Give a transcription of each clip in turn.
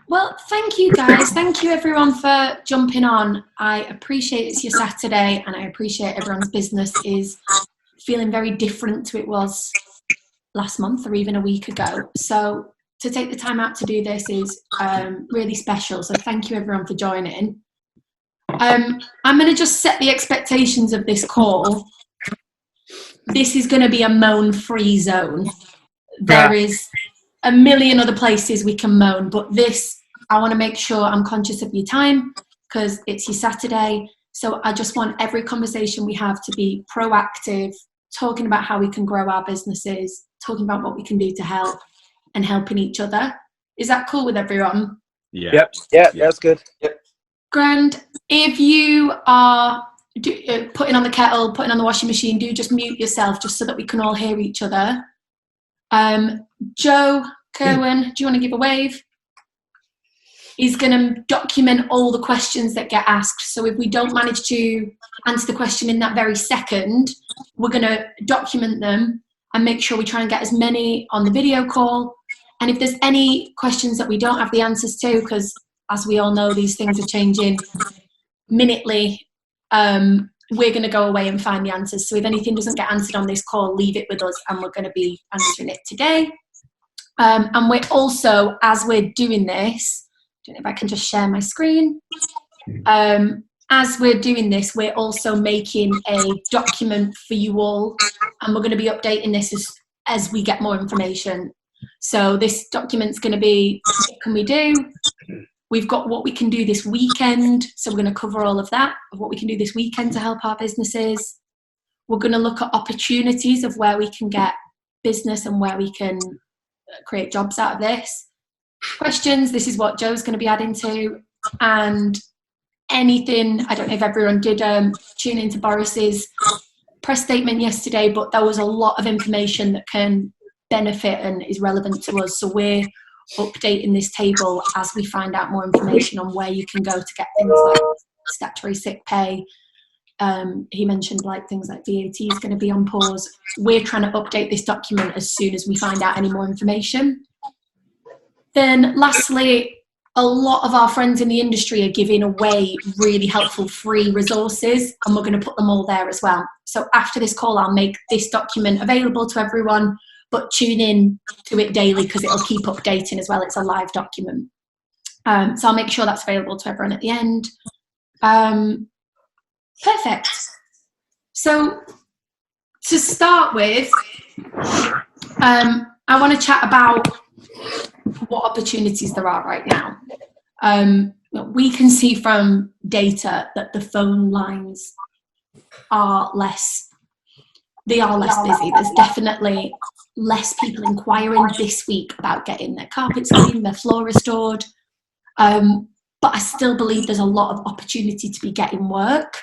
Well, thank you guys. Thank you everyone for jumping on. I appreciate it's your Saturday and I appreciate everyone's business is feeling very different to it was last month or even a week ago. So to take the time out to do this is really special. So thank you everyone for joining. I'm going to just set the expectations of this call. This is going to be a moan-free zone. There is a million other places we can moan, but this, I want to make sure I'm conscious of your time because it's your Saturday. So I just want every conversation we have to be proactive, talking about how we can grow our businesses, talking about what we can do to help and helping each other. Is that cool with everyone? Yeah. Yep, that's good. Yep. Grand. If you are putting on the kettle, putting on the washing machine, do just mute yourself just so that we can all hear each other. Joe Kerwin, do you want to give a wave? He's going to document all the questions that get asked. So if we don't manage to answer the question in that very second, we're going to document them and make sure we try and get as many on the video call. And if there's any questions that we don't have the answers to, because as we all know, these things are changing minutely, we're going to go away and find the answers. So if anything doesn't get answered on this call, leave it with us and we're going to be answering it today. And we're also, as we're doing this, I don't know if I can just share my screen. As we're doing this, we're also making a document for you all, and we're going to be updating this as we get more information. So this document's going to be, what can we do? We've got what we can do this weekend, so we're going to cover all of that, of what we can do this weekend to help our businesses. We're going to look at opportunities of where we can get business and where we can create jobs out of this. Questions, this is what Joe's going to be adding to. And anything, I don't know if everyone did tune into Boris's press statement yesterday, but there was a lot of information that can benefit and is relevant to us. So we're updating this table as we find out more information on where you can go to get things like statutory sick pay. He mentioned like things like VAT is going to be on pause. We're trying to update this document as soon as we find out any more information. Then lastly, a lot of our friends in the industry are giving away really helpful free resources, and we're going to put them all there as well. So after this call, I'll make this document available to everyone, but tune in to it daily because it'll keep updating as well. It's a live document. So I'll make sure that's available to everyone at the end. Perfect. So to start with, I want to chat about what opportunities there are right now. We can see from data that the phone lines are less busy. There's definitely less people inquiring this week about getting their carpets cleaned, their floor restored. But I still believe there's a lot of opportunity to be getting work.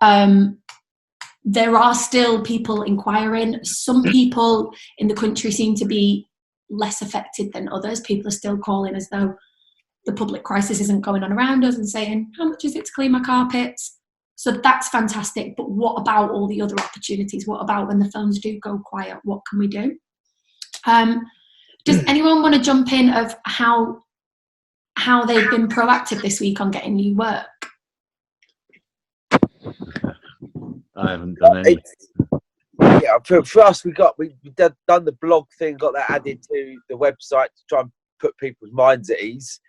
There are still people inquiring. Some people in the country seem to be less affected than others. People are still calling as though the public crisis isn't going on around us and saying, how much is it to clean my carpets? So that's fantastic. But what about all the other opportunities? What about when the phones do go quiet? What can we do? Does anyone want to jump in of how they've been proactive this week on getting new work? I haven't done any. Yeah, for us, we've done the blog thing, got that added to the website to try and put people's minds at ease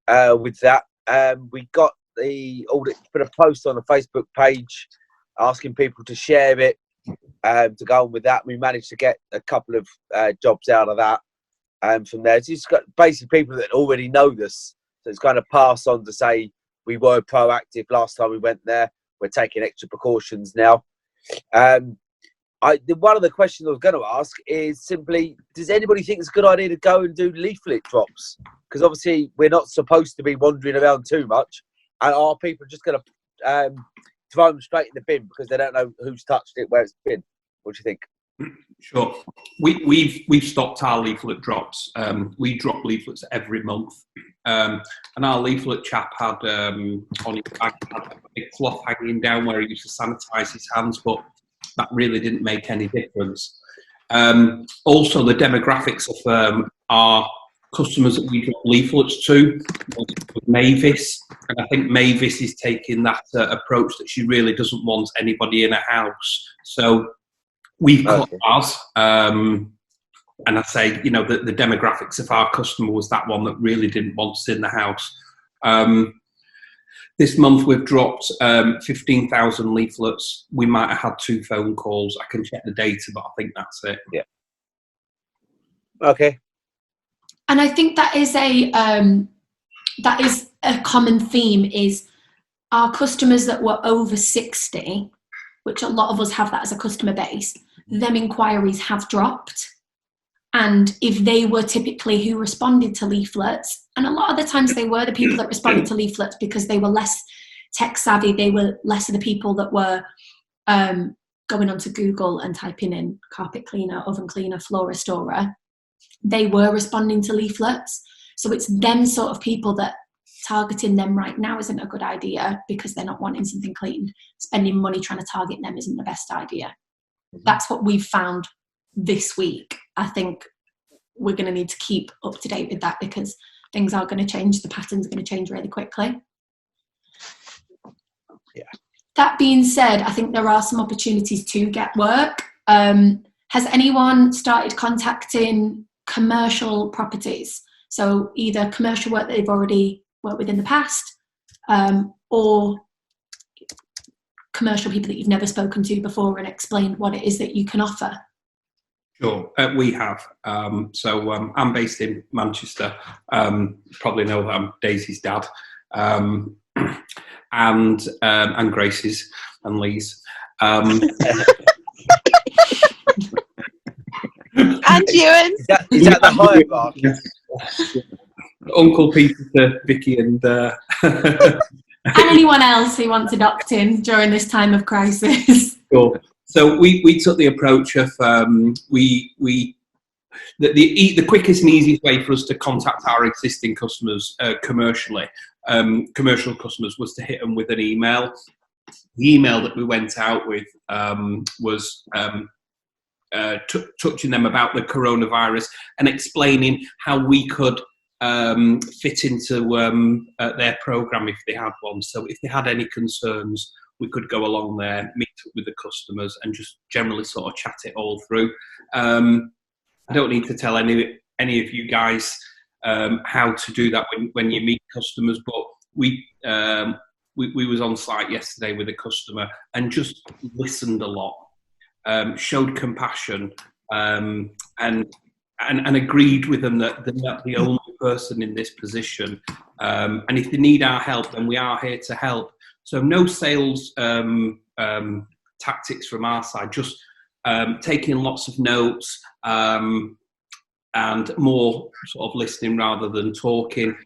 with that. We got put a post on the Facebook page asking people to share it to go on with that. We managed to get a couple of jobs out of that from there. It's just got basically people that already know this, so it's kind of pass on to say we were proactive last time we went there. We're taking extra precautions now. One of the questions I was going to ask is simply, does anybody think it's a good idea to go and do leaflet drops? Because obviously we're not supposed to be wandering around too much, and are people just going to throw them straight in the bin because they don't know who's touched it, where it's been? What do you think? Sure. We've stopped our leaflet drops. We drop leaflets every month. And our leaflet chap had on his bag had a big cloth hanging down where he used to sanitise his hands, but that really didn't make any difference. Also, the demographics of are customers that we drop leaflets to was Mavis, and I think Mavis is taking that approach that she really doesn't want anybody in her house. So we've cut ours, and I say, you know, the demographics of our customer was that one that really didn't want us in the house. This month we've dropped 15,000 leaflets. We might have had 2 phone calls. I can check the data, but I think that's it. Yeah. Okay. And I think that is a common theme, is our customers that were over 60, which a lot of us have that as a customer base, them inquiries have dropped. And if they were typically who responded to leaflets, and a lot of the times they were the people that responded to leaflets because they were less tech savvy, they were less of the people that were going onto Google and typing in carpet cleaner, oven cleaner, floor restorer, they were responding to leaflets. So it's them sort of people that targeting them right now isn't a good idea because they're not wanting something cleaned. Spending money trying to target them isn't the best idea. That's what we've found this week. I think we're going to need to keep up to date with that because things are going to change. The patterns are going to change really quickly. Yeah. That being said, I think there are some opportunities to get work. Has anyone started contacting commercial properties? So either commercial work that they've already worked with in the past, or commercial people that you've never spoken to before and explained what it is that you can offer? Sure, we have. So I'm based in Manchester. Probably know that I'm Daisy's dad, and Grace's and Lee's. And Ewan. Is that the higher bar? Yes. Uncle Peter to Vicky and And anyone else who wants a opt-in during this time of crisis. Sure. So we took the approach of the quickest and easiest way for us to contact our existing customers commercially, commercial customers, was to hit them with an email. The email that we went out with was touching them about the coronavirus and explaining how we could fit into their program if they had one. So if they had any concerns, we could go along there, meet up with the customers, and just generally sort of chat it all through. I don't need to tell any of you guys how to do that when you meet customers, but we was on site yesterday with a customer and just listened a lot, showed compassion, and agreed with them that they're not the only person in this position, and if they need our help, then we are here to help. So no sales tactics from our side, just taking lots of notes and more sort of listening rather than talking.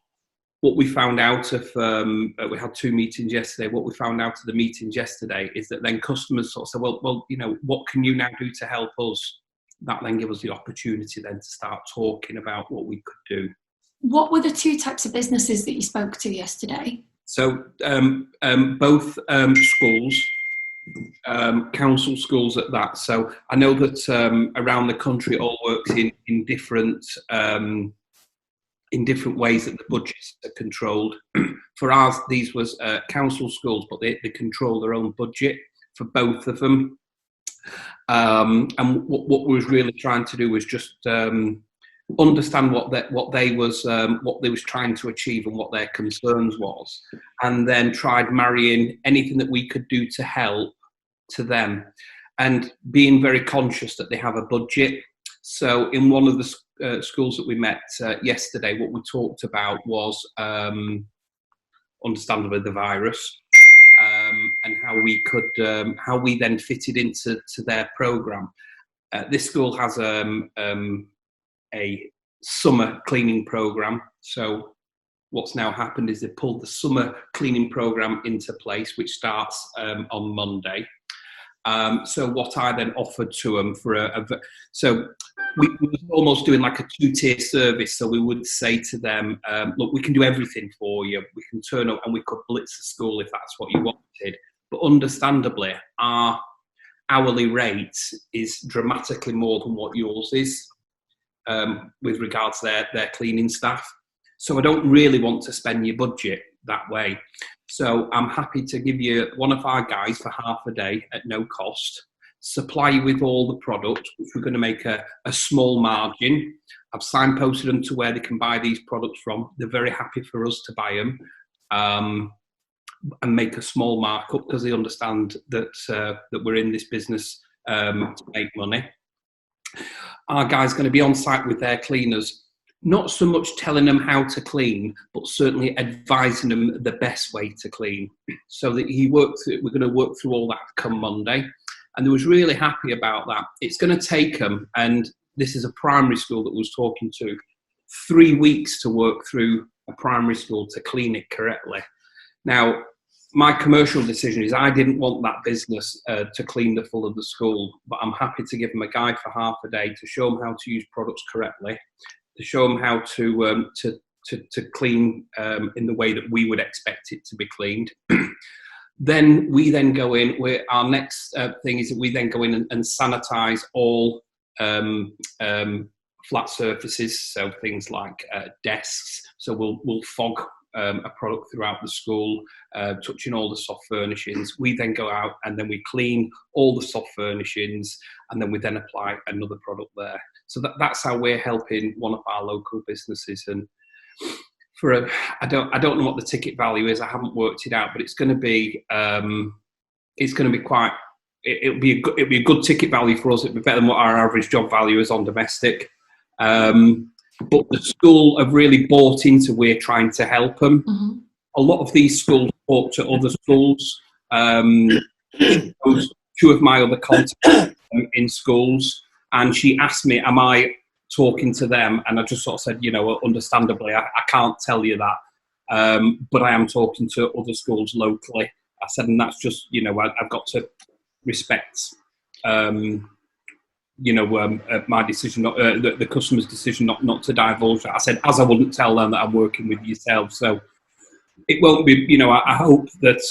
What we found out of, we had 2 meetings yesterday, what we found out of the meetings yesterday is that then customers sort of said, well, you know, what can you now do to help us? That then gave us the opportunity then to start talking about what we could do. What were the 2 types of businesses that you spoke to yesterday? So both schools, council schools at that. So I know that around the country it all works in different ways that the budgets are controlled. For ours, these was council schools, but they control their own budget for both of them. And what we was really trying to do was just understand what they was trying to achieve and what their concerns was, and then tried marrying anything that we could do to help to them, and being very conscious that they have a budget. So in one of the schools that we met yesterday, what we talked about was understandably the virus, and how we then fitted into their program. This school has a summer cleaning program. So what's now happened is they pulled the summer cleaning program into place, which starts on Monday. So what I then offered to them so we were almost doing like a 2-tier service. So we would say to them, look, we can do everything for you. We can turn up and we could blitz the school if that's what you wanted. But understandably, our hourly rate is dramatically more than what yours is. with regards to their cleaning staff. So I don't really want to spend your budget that way. So I'm happy to give you one of our guys for half a day at no cost, supply you with all the products, which we're going to make a small margin. I've signposted them to where they can buy these products from. They're very happy for us to buy them and make a small markup because they understand that that we're in this business to make money. Our guy's going to be on site with their cleaners, not so much telling them how to clean, but certainly advising them the best way to clean. So that we're going to work through all that come Monday. And they was really happy about that. It's going to take them, and this is a primary school that was talking to, 3 weeks to work through a primary school to clean it correctly. Now, my commercial decision is I didn't want that business to clean the full of the school, but I'm happy to give them a guy for half a day to show them how to use products correctly, to show them how to clean in the way that we would expect it to be cleaned. Then we then go in. Our next thing is that we then go in and sanitize all flat surfaces, so things like desks. So we'll fog a product throughout the school, touching all the soft furnishings. We then go out and then we clean all the soft furnishings, and then we then apply another product there. So that's how we're helping one of our local businesses. And I don't know what the ticket value is. I haven't worked it out, but it's going to be quite. It'll be a good ticket value for us. It'll be better than what our average job value is on domestic. But the school have really bought into we're trying to help them. Mm-hmm. A lot of these schools talk to other schools. Two of my other contacts in schools, and she asked me, am I talking to them? And I just sort of said, understandably, I can't tell you that, but I am talking to other schools locally. I said, and that's just, I've got to respect my decision, the customer's decision not to divulge. I said, as I wouldn't tell them that I'm working with yourself. So it won't be, I hope that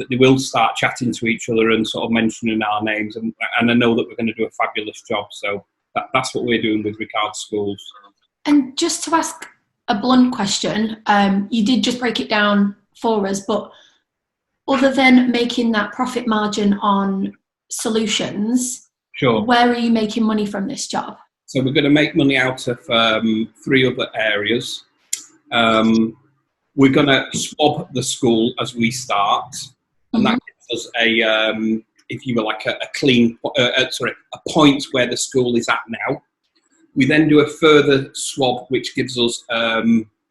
they will start chatting to each other and sort of mentioning our names. And I know that we're going to do a fabulous job. So that's what we're doing with regards to schools. And just to ask a blunt question, you did just break it down for us, but other than making that profit margin on solutions, sure, where are you making money from this job? So we're going to make money out of 3 other areas. We're going to swab the school as we start, and that gives us if you were like a clean, a point where the school is at now. We then do a further swab, which gives us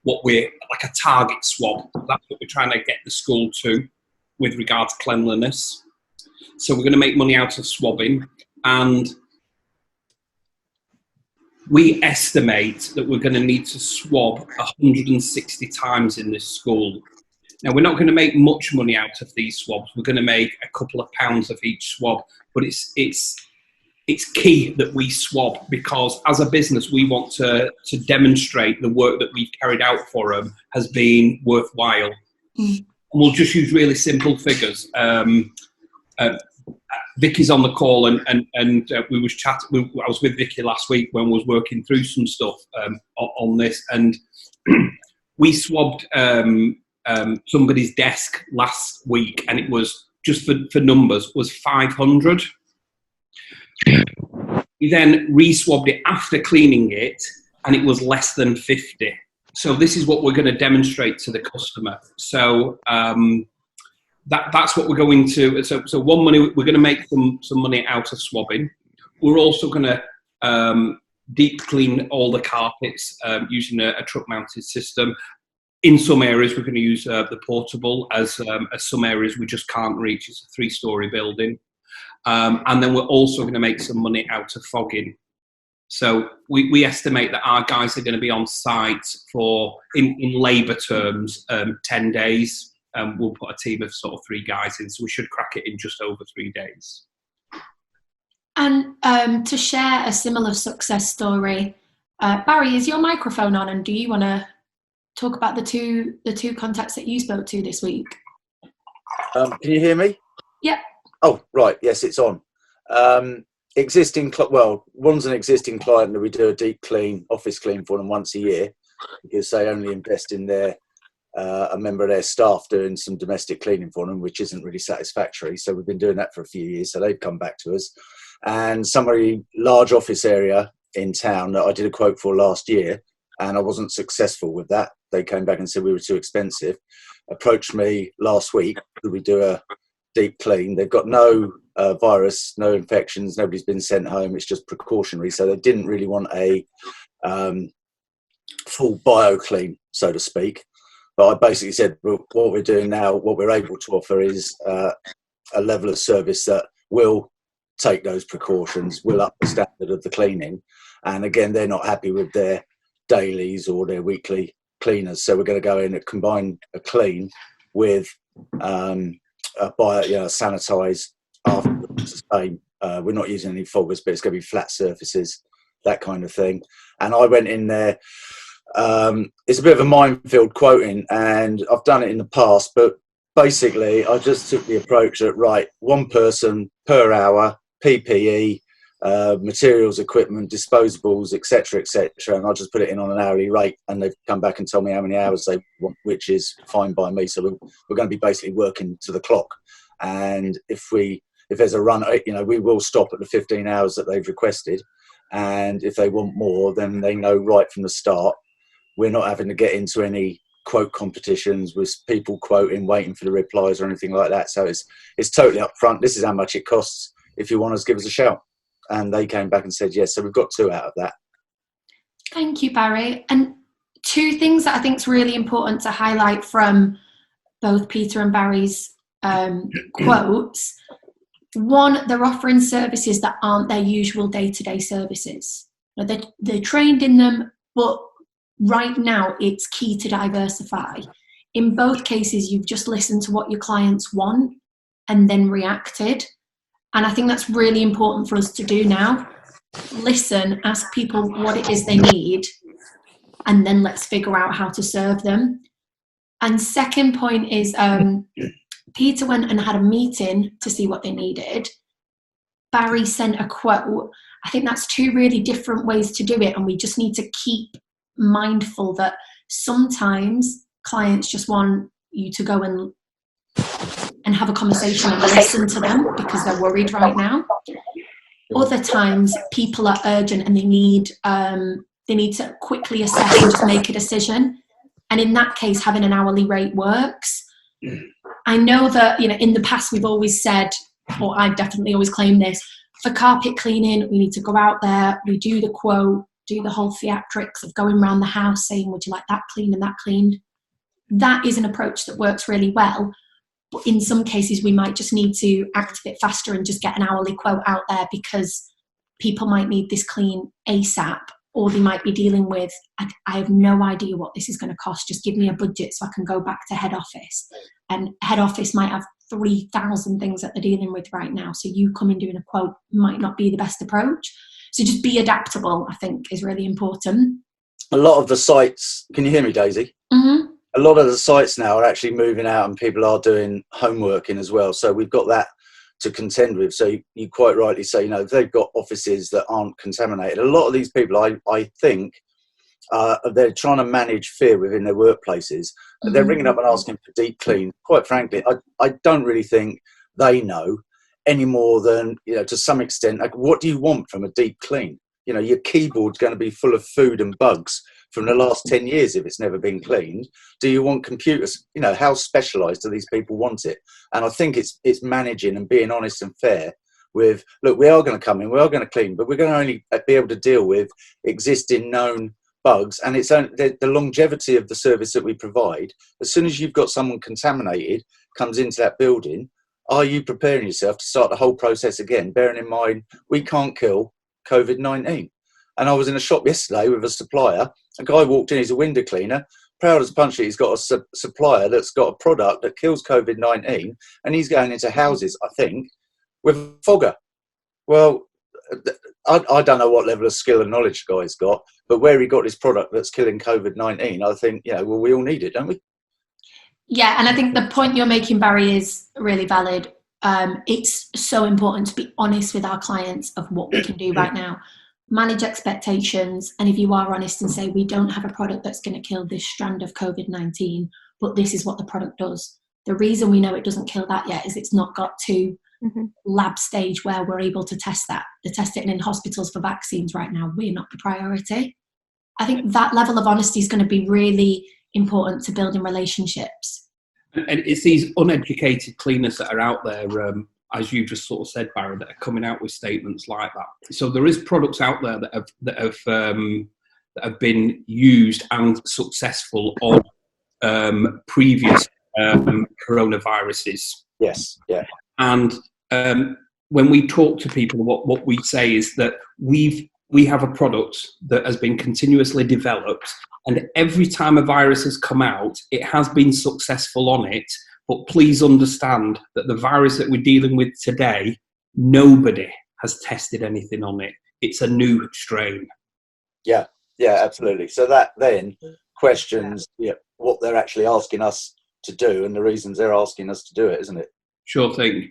what we're like a target swab. That's what we're trying to get the school to with regard to cleanliness. So we're going to make money out of swabbing, and we estimate that we're going to need to swab 160 times in this school. Now, we're not going to make much money out of these swabs. We're going to make a couple of pounds of each swab, but it's key that we swab, because as a business, we want to demonstrate the work that we've carried out for them has been worthwhile. And we'll just use really simple figures. Vicky's on the call, and we was chatting. I was with Vicky last week when we was working through some stuff on this, and we swabbed somebody's desk last week, and it was just for numbers was 500. We then re-swabbed it after cleaning it, and it was less than 50. So this is what we're going to demonstrate to the customer. So that's what we're going to. So we're going to make some money out of swabbing. We're also going to deep clean all the carpets using a truck-mounted system. In some areas, we're going to use the portable, as some areas we just can't reach. It's a 3-story building. And then we're also going to make some money out of fogging. So we estimate that our guys are going to be on site for, in labour terms, 10 days. We'll put a team of sort of 3 guys in, so we should crack it in just over 3 days. And to share a similar success story, Barry, is your microphone on, and do you want to talk about the two contacts that you spoke to this week? Can you hear me? Yep. Oh, right. Yes, it's on. one's an existing client that we do a deep clean, office clean for them once a year, because they only invest in a member of their staff doing some domestic cleaning for them, which isn't really satisfactory. So we've been doing that for a few years. So they've come back to us. And somebody large office area in town that I did a quote for last year, and I wasn't successful with that. They came back and said we were too expensive. Approached me last week. Could we do a deep clean? They've got no virus, no infections. Nobody's been sent home. It's just precautionary. So they didn't really want a full bio clean, so to speak. But I basically said, well, what we're doing now, what we're able to offer is a level of service that will take those precautions, will up the standard of the cleaning. And again, they're not happy with their dailies or their weekly cleaners. So we're going to go in and combine a clean with sanitize afterwards. We're not using any foggers, but it's going to be flat surfaces, that kind of thing. And I went in there. It's a bit of a minefield quoting, and I've done it in the past, but basically I just took the approach that, right, one person per hour, PPE, materials, equipment, disposables, etc., and I'll just put it in on an hourly rate, and they've come back and told me how many hours they want, which is fine by me. So we're going to be basically working to the clock, and if there's a run, we will stop at the 15 hours that they've requested, and if they want more, then they know right from the start. We're not having to get into any quote competitions with people quoting, waiting for the replies or anything like that. So it's totally upfront. This is how much it costs. If you want us, give us a shout. And they came back and said yes. So we've got 2 out of that. Thank you, Barry. And 2 things that I think is really important to highlight from both Peter and Barry's quotes. One, they're offering services that aren't their usual day-to-day services. They're trained in them, but right now it's key to diversify. In both cases, you've just listened to what your clients want and then reacted. And I think that's really important for us to do now. Listen, ask people what it is they need, and then let's figure out how to serve them. And second point is, Peter went and had a meeting to see what they needed. Barry sent a quote. I think that's 2 really different ways to do it, and we just need to keep mindful that sometimes clients just want you to go and have a conversation and listen to them because they're worried right now. Other times people are urgent and they need to quickly assess and just make a decision, and in that case having an hourly rate works. I know that in the past we've always said, or I've definitely always claimed this, for carpet cleaning we need to go out there, we do the quote, do the whole theatrics of going around the house saying, would you like that cleaned and that cleaned? That is an approach that works really well. But in some cases, we might just need to act a bit faster and just get an hourly quote out there because people might need this clean ASAP, or they might be dealing with, I have no idea what this is going to cost. Just give me a budget so I can go back to head office. And head office might have 3,000 things that they're dealing with right now. So you coming doing a quote might not be the best approach. So just be adaptable, I think, is really important. A lot of the sites, can you hear me, Daisy? Mm-hmm. A lot of the sites now are actually moving out and people are doing homeworking as well. So we've got that to contend with. So you quite rightly say, if they've got offices that aren't contaminated, a lot of these people, I think, they're trying to manage fear within their workplaces. Mm-hmm. They're ringing up and asking for deep clean. Quite frankly, I don't really think they know any more than, to some extent, like, what do you want from a deep clean? Your keyboard's going to be full of food and bugs from the last 10 years if it's never been cleaned. Do you want computers? How specialised do these people want it? And I think it's managing and being honest and fair with, look, we are going to come in, we are going to clean, but we're going to only be able to deal with existing known bugs, and it's only the longevity of the service that we provide. As soon as you've got someone contaminated comes into that building, are you preparing yourself to start the whole process again, bearing in mind we can't kill COVID-19? And I was in a shop yesterday with a supplier. A guy walked in, he's a window cleaner, proud as punch. He's got a supplier that's got a product that kills COVID-19, and he's going into houses, I think, with a fogger. Well, I don't know what level of skill and knowledge the guy's got, but where he got this product that's killing COVID-19, I think, we all need it, don't we? Yeah, and I think the point you're making, Barry, is really valid. it's so important to be honest with our clients of what we can do right now. Manage expectations, and if you are honest and say, we don't have a product that's going to kill this strand of COVID-19, but this is what the product does. The reason we know it doesn't kill that yet is it's not got to lab stage where we're able to test that. They're testing in hospitals for vaccines right now. We're not the priority. I think that level of honesty is going to be really important to building relationships. And it's these uneducated cleaners that are out there, as you just sort of said, Barry, that are coming out with statements like that. So there is products out there that have been used and successful on previous coronaviruses. Yes, yeah. And when we talk to people, what we say is that we have a product that has been continuously developed, and every time a virus has come out, it has been successful on it. But please understand that the virus that we're dealing with today, nobody has tested anything on it. It's a new strain. Yeah, absolutely. So that then questions what they're actually asking us to do and the reasons they're asking us to do it, isn't it? Sure thing.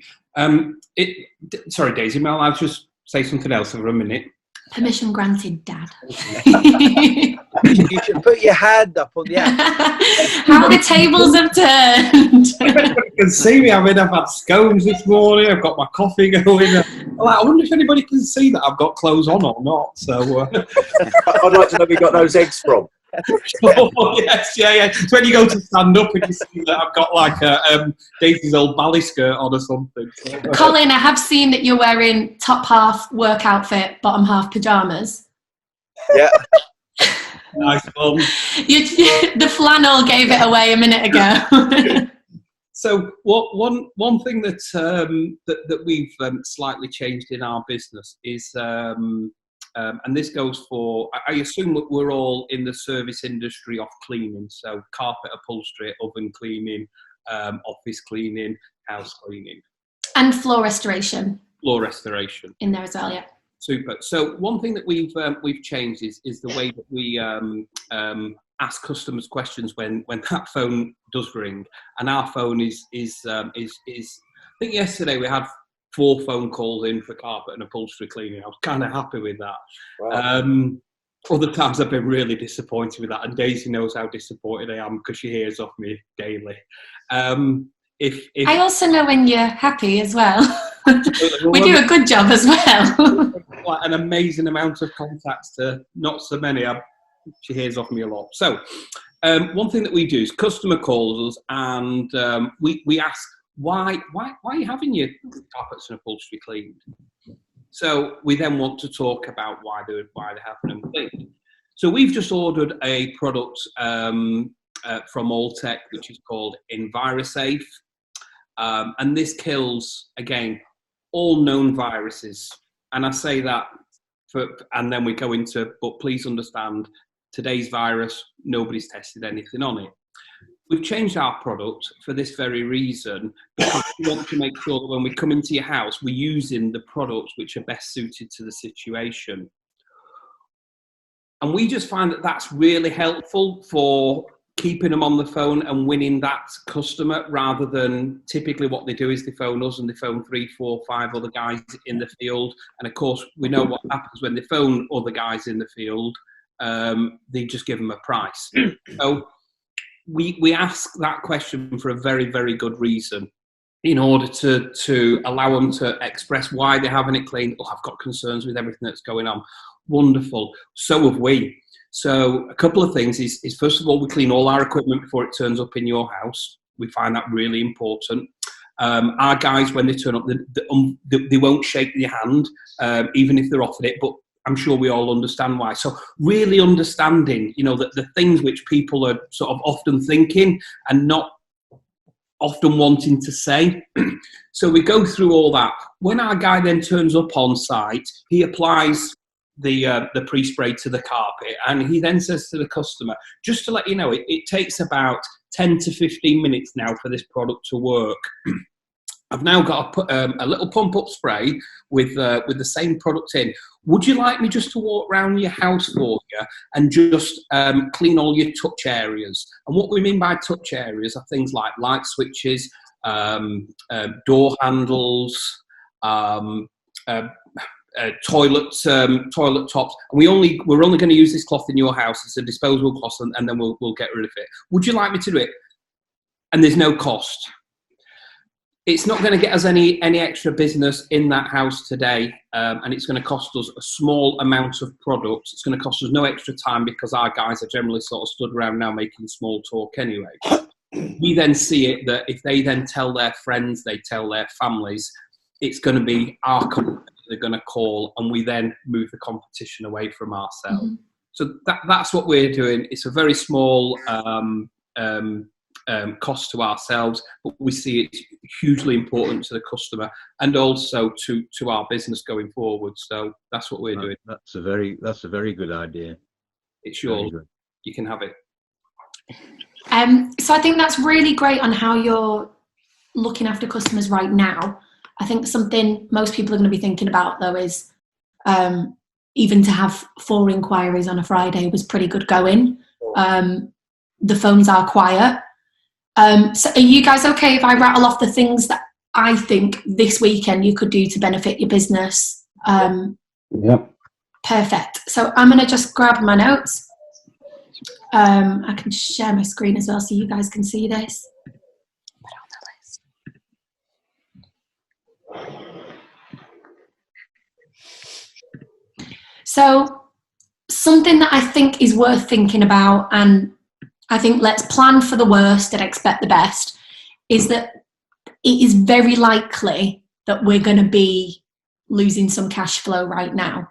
Sorry, Daisy, may I just say something else for a minute? Permission granted, Dad. You should put your hand up on the app. How the tables have turned. You can see me. I've had scones this morning. I've got my coffee going. I wonder if anybody can see that I've got clothes on or not. So I'd like to know where you got those eggs from. Oh, yes, yeah. It's when you go to stand up and you see that I've got like a Daisy's old ballet skirt on or something. Colin, I have seen that you're wearing top half work outfit, bottom half pyjamas. Yeah. Nice one. The flannel gave it away a minute ago. So one thing that that we've slightly changed in our business is, and this goes for, I assume that we're all in the service industry of cleaning, so carpet upholstery, oven cleaning, office cleaning, house cleaning. And floor restoration. Floor restoration. In there as well, yeah. Super. So one thing that we've changed is the way that we ask customers questions when that phone does ring, and our phone is I think yesterday we had 4 phone calls in for carpet and upholstery cleaning. I was kind of happy with that. Wow. Other times I've been really disappointed with that, and Daisy knows how disappointed I am because she hears off me daily. If I also know when you're happy as well. We do a good job as well. Like an amazing amount of contacts to not so many. She hears off me a lot. So one thing that we do is customer calls us and we ask, why are you having your carpets and upholstery cleaned? So we then want to talk about why they're having them cleaned. So we've just ordered a product from Alltech, which is called EnviroSafe. And this kills, again, all known viruses. And I say that, and then we go into, but please understand, today's virus, nobody's tested anything on it. We've changed our product for this very reason, because we want to make sure that when we come into your house, we're using the products which are best suited to the situation. And we just find that that's really helpful for keeping them on the phone and winning that customer, rather than typically what they do is they phone us and they phone 3, 4, 5 other guys in the field. And of course, we know what happens when they phone other guys in the field. They just give them a price. So we ask that question for a very, very good reason, in order to allow them to express why they're having it cleaned. Oh, I've got concerns with everything that's going on. Wonderful. So have we. So a couple of things is first of all, we clean all our equipment before it turns up in your house. We find that really important. Our guys, when they turn up, they won't shake your hand, even if they're offered it, but I'm sure we all understand why. So really understanding, that the things which people are sort of often thinking and not often wanting to say. So we go through all that. When our guy then turns up on site, he applies the pre-spray to the carpet, and he then says to the customer, just to let you know, it takes about 10 to 15 minutes now for this product to work. I've now got a little pump-up spray with the same product in. Would you like me just to walk around your house for you and just clean all your touch areas? And what we mean by touch areas are things like light switches, door handles, toilet tops. And we're only going to use this cloth in your house. It's a disposable cloth, and then we'll get rid of it. Would you like me to do it? And there's no cost. It's not going to get us any extra business in that house today, and it's going to cost us a small amount of product. It's going to cost us no extra time because our guys are generally sort of stood around now making small talk anyway. We then see it that if they then tell their friends, they tell their families, it's going to be our company they're going to call, and we then move the competition away from ourselves. Mm-hmm. So that's what we're doing. It's a very small cost to ourselves, but we see it hugely important to the customer and also to our business going forward. So that's what we're doing. That's a very good idea. It's yours. You can have it. So I think that's really great on how you're looking after customers right now. I think something most people are going to be thinking about though is even to have 4 inquiries on a Friday was pretty good going. The phones are quiet. So are you guys okay if I rattle off the things that I think this weekend you could do to benefit your business? Yep. Perfect. So I'm going to just grab my notes. I can share my screen as well so you guys can see this. So something that I think is worth thinking about, and I think let's plan for the worst and expect the best, is that it is very likely that we're going to be losing some cash flow right now.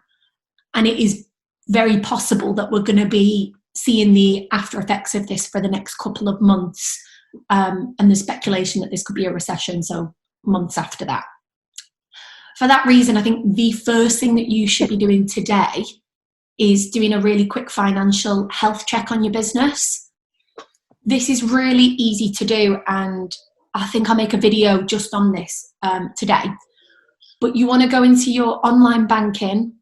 And it is very possible that we're going to be seeing the after effects of this for the next couple of months. And there's speculation that this could be a recession, so months after that. For that reason, I think the first thing that you should be doing today is doing a really quick financial health check on your business. This is really easy to do, and I think I'll make a video just on this today. But you want to go into your online banking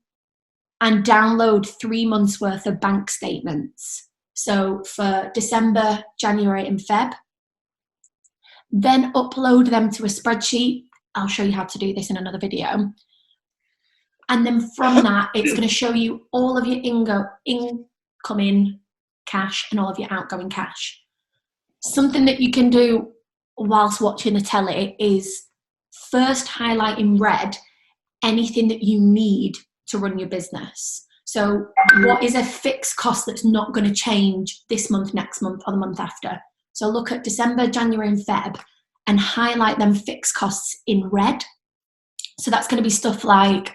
and download 3 months worth of bank statements. So for December, January and Feb. Then upload them to a spreadsheet. I'll show you how to do this in another video. And then from that, it's going to show you all of your incoming cash and all of your outgoing cash. Something that you can do whilst watching the telly is first highlight in red anything that you need to run your business. So what is a fixed cost that's not going to change this month, next month, or the month after? So look at December, January and Feb and highlight them fixed costs in red. So that's going to be stuff like,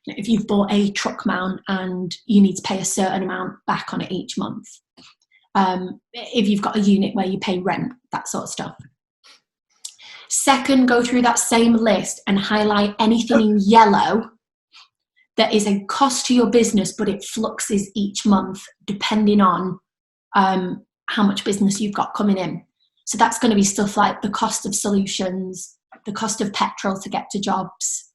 you know, if you've bought a truck mount and you need to pay a certain amount back on it each month. If you've got a unit where you pay rent, that sort of stuff. Second, go through that same list and highlight anything in yellow that is a cost to your business, but it fluxes each month depending on how much business you've got coming in. So that's going to be stuff like the cost of solutions, the cost of petrol to get to jobs,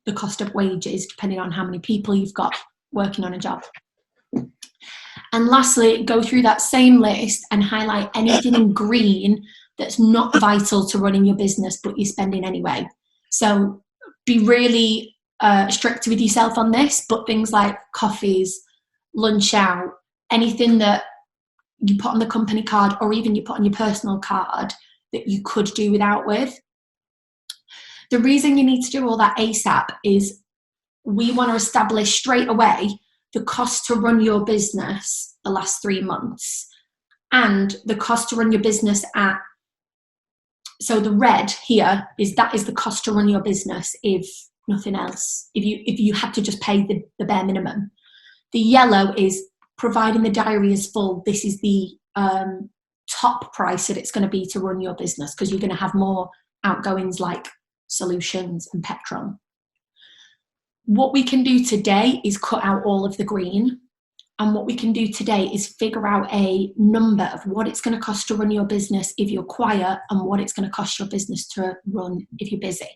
the cost of wages, depending on how many people you've got working on a job. And lastly, go through that same list and highlight anything in green that's not vital to running your business, but you're spending anyway. So be really strict with yourself on this, but things like coffees, lunch out, anything that you put on the company card or even you put on your personal card that you could do without with. The reason you need to do all that ASAP is we want to establish straight away the cost to run your business the last 3 months and the cost to run your business at, so the red here is that is the cost to run your business if nothing else, if you had to just pay the bare minimum. The yellow is providing the diary is full, this is the top price that it's going to be to run your business because you're going to have more outgoings like solutions and petrol. What we can do today is cut out all of the green, and what we can do today is figure out a number of what it's going to cost to run your business if you're quiet and what it's going to cost your business to run if you're busy.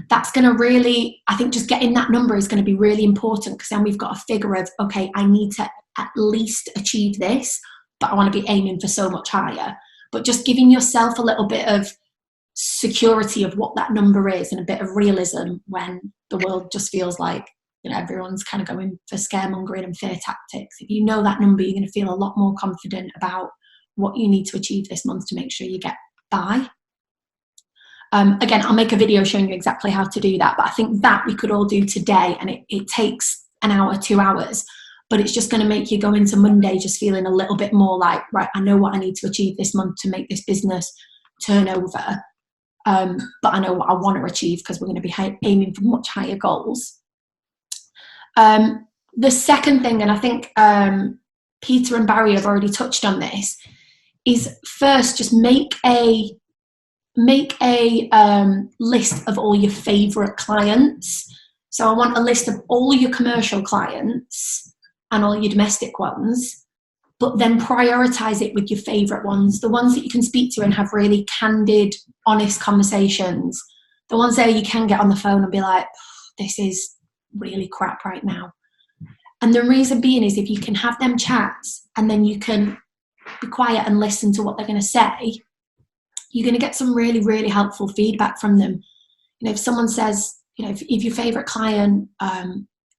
That's going to really, I think just getting that number is going to be really important because then we've got a figure of, okay, I need to at least achieve this, but I want to be aiming for so much higher. but just giving yourself a little bit of security of what that number is and a bit of realism when the world just feels like, you know, everyone's kind of going for scaremongering and fear tactics. If you know that number, you're going to feel a lot more confident about what you need to achieve this month to make sure you get by. Again, I'll make a video showing you exactly how to do that, but I think that we could all do today, and it takes an hour, 2 hours, but it's just going to make you go into Monday just feeling a little bit more like, right, I know what I need to achieve this month to make this business turn over, but I know what I want to achieve because we're going to be aiming for much higher goals. The second thing, and I think Peter and Barry have already touched on this, is first just make a list of all your favourite clients. So I want a list of all your commercial clients and all your domestic ones, but then prioritise it with your favourite ones, the ones that you can speak to and have really candid, honest conversations, the ones there you can get on the phone and be like, this is really crap right now. And the reason being is if you can have them chats and then you can be quiet and listen to what they're going to say, you're going to get some really, really helpful feedback from them. You know, if someone says, you know, if your favourite client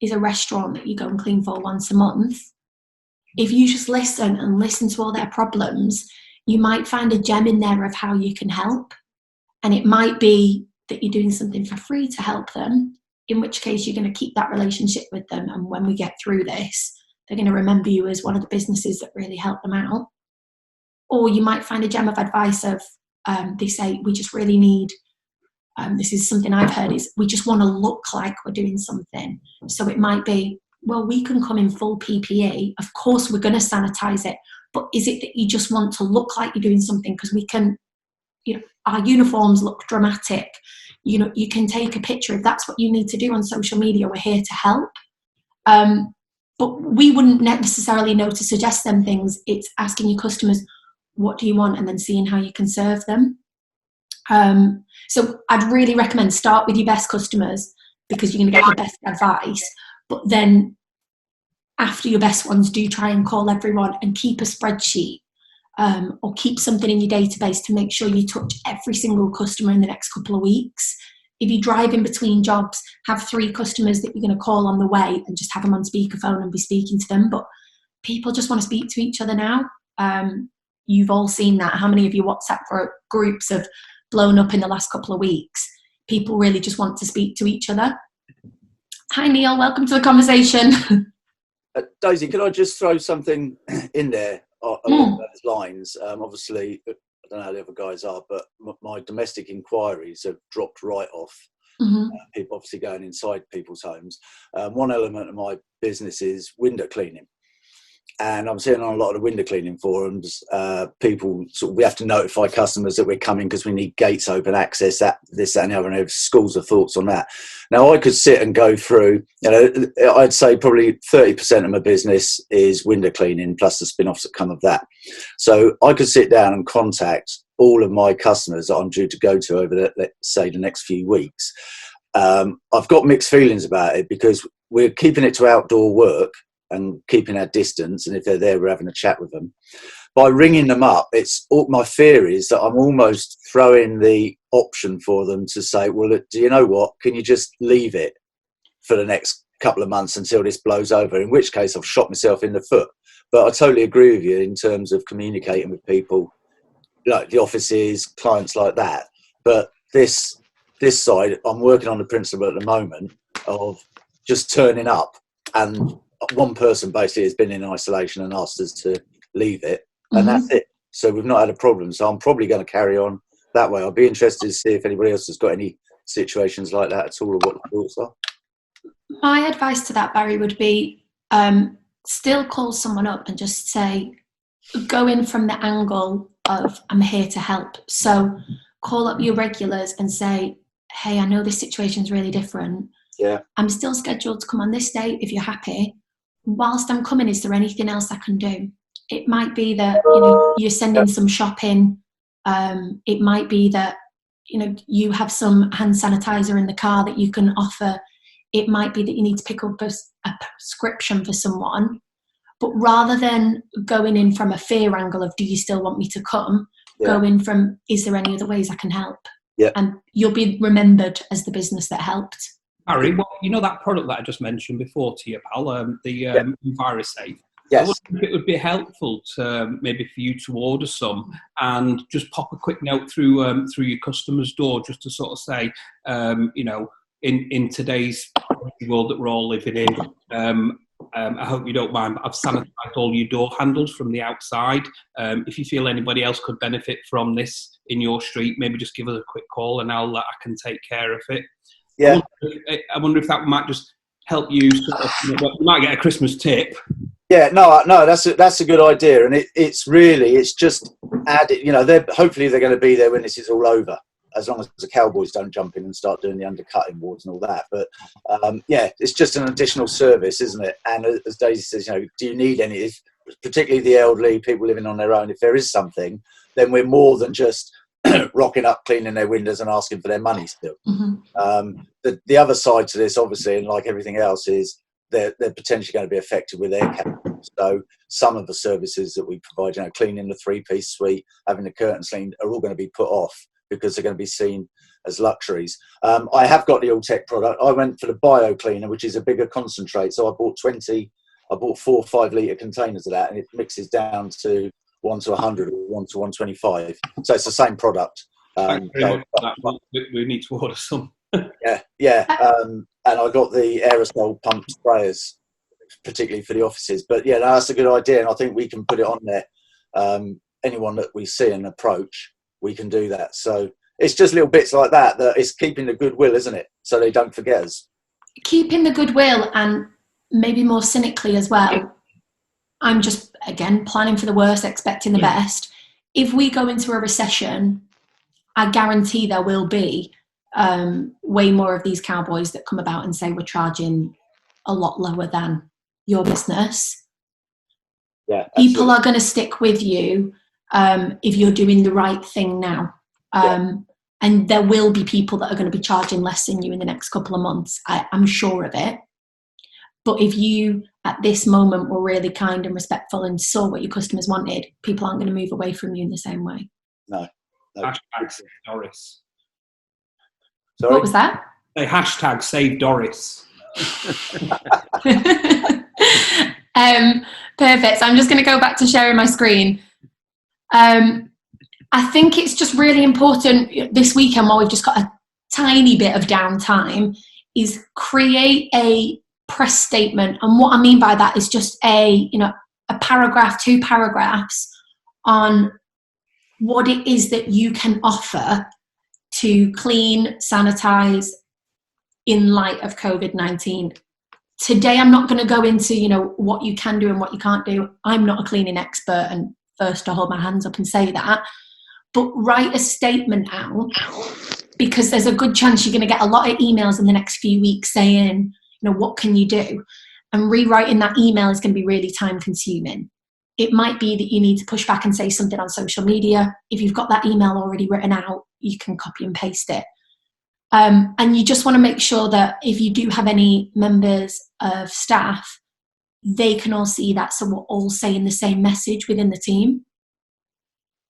is a restaurant that you go and clean for once a month, if you just listen and listen to all their problems, you might find a gem in there of how you can help. And it might be that you're doing something for free to help them, in which case you're going to keep that relationship with them. And when we get through this, they're going to remember you as one of the businesses that really helped them out. Or you might find a gem of advice of, they say, we just really need, this is something I've heard, is we just want to look like we're doing something. So it might be, well, we can come in full PPE. Of course, we're going to sanitize it. But is it that you just want to look like you're doing something? Because we can, you know, our uniforms look dramatic. You know, you can take a picture. If that's what you need to do on social media, we're here to help. But we wouldn't necessarily know to suggest them things. It's asking your customers, what do you want? And then seeing how you can serve them. So I'd really recommend start with your best customers because you're going to get the best advice. But then after your best ones, do try and call everyone and keep a spreadsheet or keep something in your database to make sure you touch every single customer in the next couple of weeks. If you drive in between jobs, have 3 customers that you're going to call on the way and just have them on speakerphone and be speaking to them. But people just want to speak to each other now. You've all seen that. How many of your WhatsApp groups have blown up in the last couple of weeks? People really just want to speak to each other. Hi, Neil. Welcome to the conversation. Daisy, can I just throw something in there along those lines? Obviously, I don't know how the other guys are, but my domestic inquiries have dropped right off. People obviously going inside people's homes. One element of my business is window cleaning. And I'm seeing on a lot of the window cleaning forums, people we have to notify customers that we're coming because we need gates open, access, this, that, and the other, and have schools of thoughts on that. Now, I could sit and go through, you know, I'd say probably 30% of my business is window cleaning plus the spin-offs that come of that. So I could sit down and contact all of my customers that I'm due to go to over, let's say, the next few weeks. I've got mixed feelings about it because we're keeping it to outdoor work and keeping our distance, and if they're there, we're having a chat with them. By ringing them up, my fear is that I'm almost throwing the option for them to say, well, do you know what, can you just leave it for the next couple of months until this blows over, in which case I've shot myself in the foot. But I totally agree with you in terms of communicating with people, like the offices, clients like that. But this side, I'm working on the principle at the moment of just turning up, and one person basically has been in isolation and asked us to leave it, and that's it. So we've not had a problem. So I'm probably going to carry on that way. I'll be interested to see if anybody else has got any situations like that at all, or what the thoughts are. My advice to that, Barry, would be still call someone up and just say, go in from the angle of, I'm here to help. So call up your regulars and say, hey, I know this situation's really different. Yeah. I'm still scheduled to come on this day if you're happy. Whilst I'm coming, is there anything else I can do? It might be that, you know, you're sending some shopping. It might be that, you know, you have some hand sanitizer in the car that you can offer. It might be that you need to pick up a prescription for someone. But rather than going in from a fear angle of, do you still want me to come? going from, is there any other ways I can help? Yeah. And you'll be remembered as the business that helped. Harry, well, you know that product that I just mentioned before to you, pal, the ViruSafe. I Yes. wonder if it would be helpful to maybe for you to order some and just pop a quick note through your customer's door, just to sort of say, in today's world that we're all living in, I hope you don't mind, but I've sanitised all your door handles from the outside. If you feel anybody else could benefit from this in your street, maybe just give us a quick call and I can take care of it. Yeah. I wonder if that might just help you. You might get a Christmas tip. Yeah, no, that's a good idea, and it's just added. Hopefully they're going to be there when this is all over, as long as the Cowboys don't jump in and start doing the undercutting wars and all that. But it's just an additional service, isn't it? And as Daisy says, do you need any? Particularly the elderly, people living on their own. If there is something, then we're more than just rocking up, cleaning their windows, and asking for their money still. Mm-hmm. The other side to this, obviously, and like everything else, is they're potentially going to be affected with air caps. So some of the services that we provide, cleaning the 3-piece suite, having the curtains cleaned, are all going to be put off because they're going to be seen as luxuries. I have got the Alltech product. I went for the bio cleaner, which is a bigger concentrate. So I bought 4 5-litre containers of that, and it mixes down to 1 to 100 or 1 to 125. So it's the same product. Thanks very much for that. We need to order some. Yeah. And I got the aerosol pump sprayers, particularly for the offices. But yeah, no, that's a good idea, and I think we can put it on there. Anyone that we see and approach, we can do that. So it's just little bits like that it's keeping the goodwill, isn't it? So they don't forget us. Keeping the goodwill, and maybe more cynically as well, I'm just, again, planning for the worst, expecting the best. If we go into a recession, I guarantee there will be way more of these Cowboys that come about and say we're charging a lot lower than your business. Yeah, people are going to stick with you if you're doing the right thing now. And there will be people that are going to be charging less than you in the next couple of months. I'm sure of it. But if you, at this moment, were really kind and respectful and saw what your customers wanted, people aren't going to move away from you in the same way. No. Hashtag save Doris. Sorry? What was that? Say hashtag save Doris. Perfect. So I'm just going to go back to sharing my screen. I think it's just really important this weekend, while we've just got a tiny bit of downtime, is create a press statement. And what I mean by that is just a paragraph, 2 paragraphs on what it is that you can offer to clean, sanitize in light of COVID-19. Today, I'm not going to go into, what you can do and what you can't do. I'm not a cleaning expert, and first to hold my hands up and say that. But write a statement out, because there's a good chance you're going to get a lot of emails in the next few weeks saying, what can you do? And rewriting that email is going to be really time consuming. It might be that you need to push back and say something on social media. If you've got that email already written out, you can copy and paste it. And you just want to make sure that if you do have any members of staff, they can all see that, so we're all saying the same message within the team.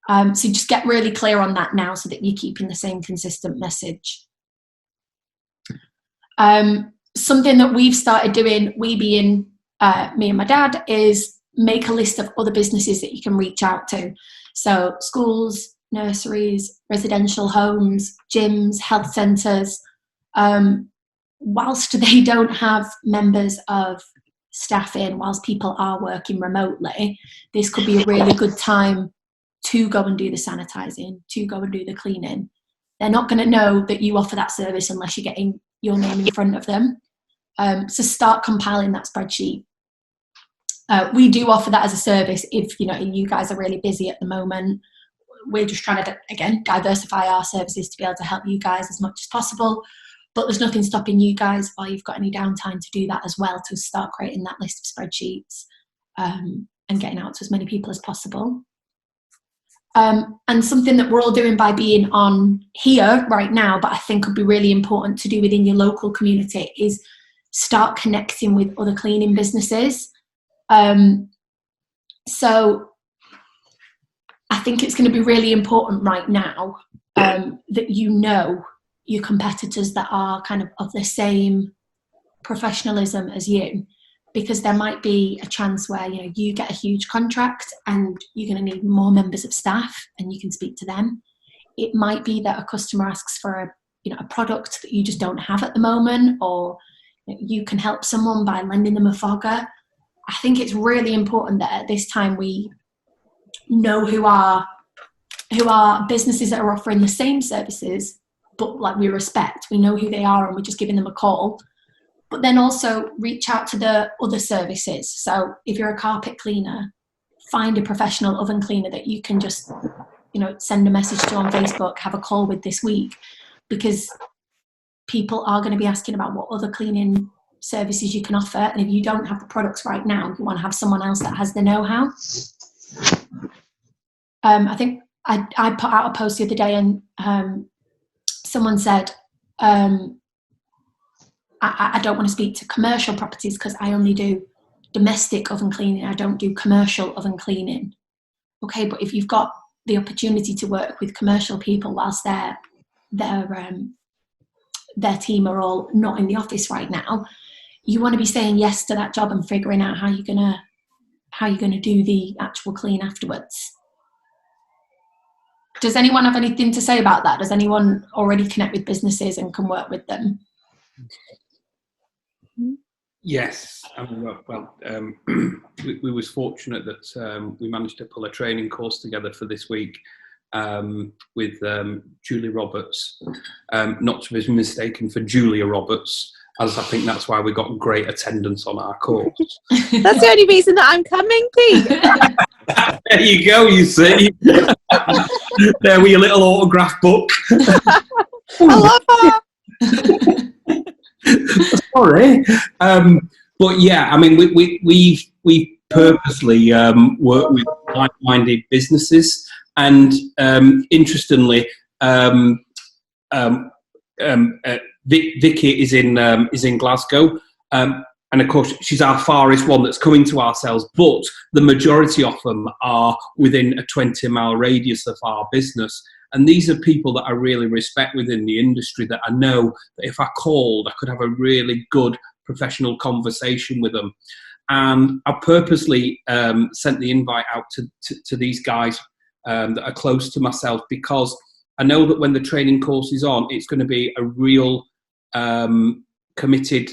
So just get really clear on that now, so that you're keeping the same consistent message. Something that we've started doing, we being me and my dad, is make a list of other businesses that you can reach out to. So schools, nurseries, residential homes, gyms, health centres. Whilst they don't have members of staff in, whilst people are working remotely, this could be a really good time to go and do the sanitising, to go and do the cleaning. They're not going to know that you offer that service unless you're getting your name in front of them. So start compiling that spreadsheet. We do offer that as a service if you guys are really busy at the moment. We're just trying to, again, diversify our services to be able to help you guys as much as possible. But there's nothing stopping you guys, while you've got any downtime, to do that as well, to start creating that list of spreadsheets and getting out to as many people as possible. And something that we're all doing by being on here right now, but I think would be really important to do within your local community, is start connecting with other cleaning businesses. So I think it's going to be really important right now that you know your competitors that are kind of the same professionalism as you, because there might be a chance where you get a huge contract and you're going to need more members of staff and you can speak to them. It might be that a customer asks for a product that you just don't have at the moment, or you can help someone by lending them a fogger. I think it's really important that at this time we know who are businesses that are offering the same services, but like we respect, we know who they are and we're just giving them a call. But then also reach out to the other services. So if you're a carpet cleaner, find a professional oven cleaner that you can just, send a message to on Facebook, have a call with this week, because people are going to be asking about what other cleaning services you can offer. And if you don't have the products right now, you want to have someone else that has the know-how. I think I put out a post the other day and someone said, I don't want to speak to commercial properties because I only do domestic oven cleaning. I don't do commercial oven cleaning. Okay, but if you've got the opportunity to work with commercial people whilst their team are all not in the office right now, you want to be saying yes to that job and figuring out how you're gonna do the actual clean afterwards. Does anyone have anything to say about that? Does anyone already connect with businesses and can work with them? Yes, we was fortunate that we managed to pull a training course together for this week with Julie Roberts, not to be mistaken for Julia Roberts, as I think that's why we got great attendance on our course. That's the only reason that I'm coming, Pete. There you go, you see. There with your little autograph book. I love her. Sorry. But yeah, I mean, we purposely work with like-minded businesses, and interestingly, Vicky is in Glasgow, and of course she's our farthest one that's coming to ourselves. But the majority of them are within a 20-mile radius of our business. And these are people that I really respect within the industry, that I know that if I called, I could have a really good professional conversation with them. And I purposely sent the invite out to these guys that are close to myself, because I know that when the training course is on, it's going to be a real committed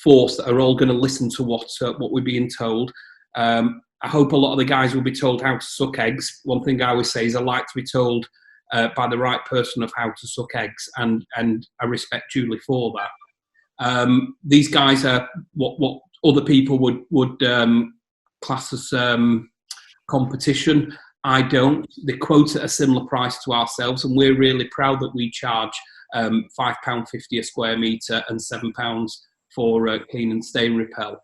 force that are all going to listen to what we're being told. I hope a lot of the guys will be told how to suck eggs. One thing I always say is I like to be told by the right person of how to suck eggs, and I respect Julie for that. These guys are what other people would class as competition. I don't. They quote at a similar price to ourselves, and we're really proud that we charge £5.50 a square metre and £7 for clean and stain repel.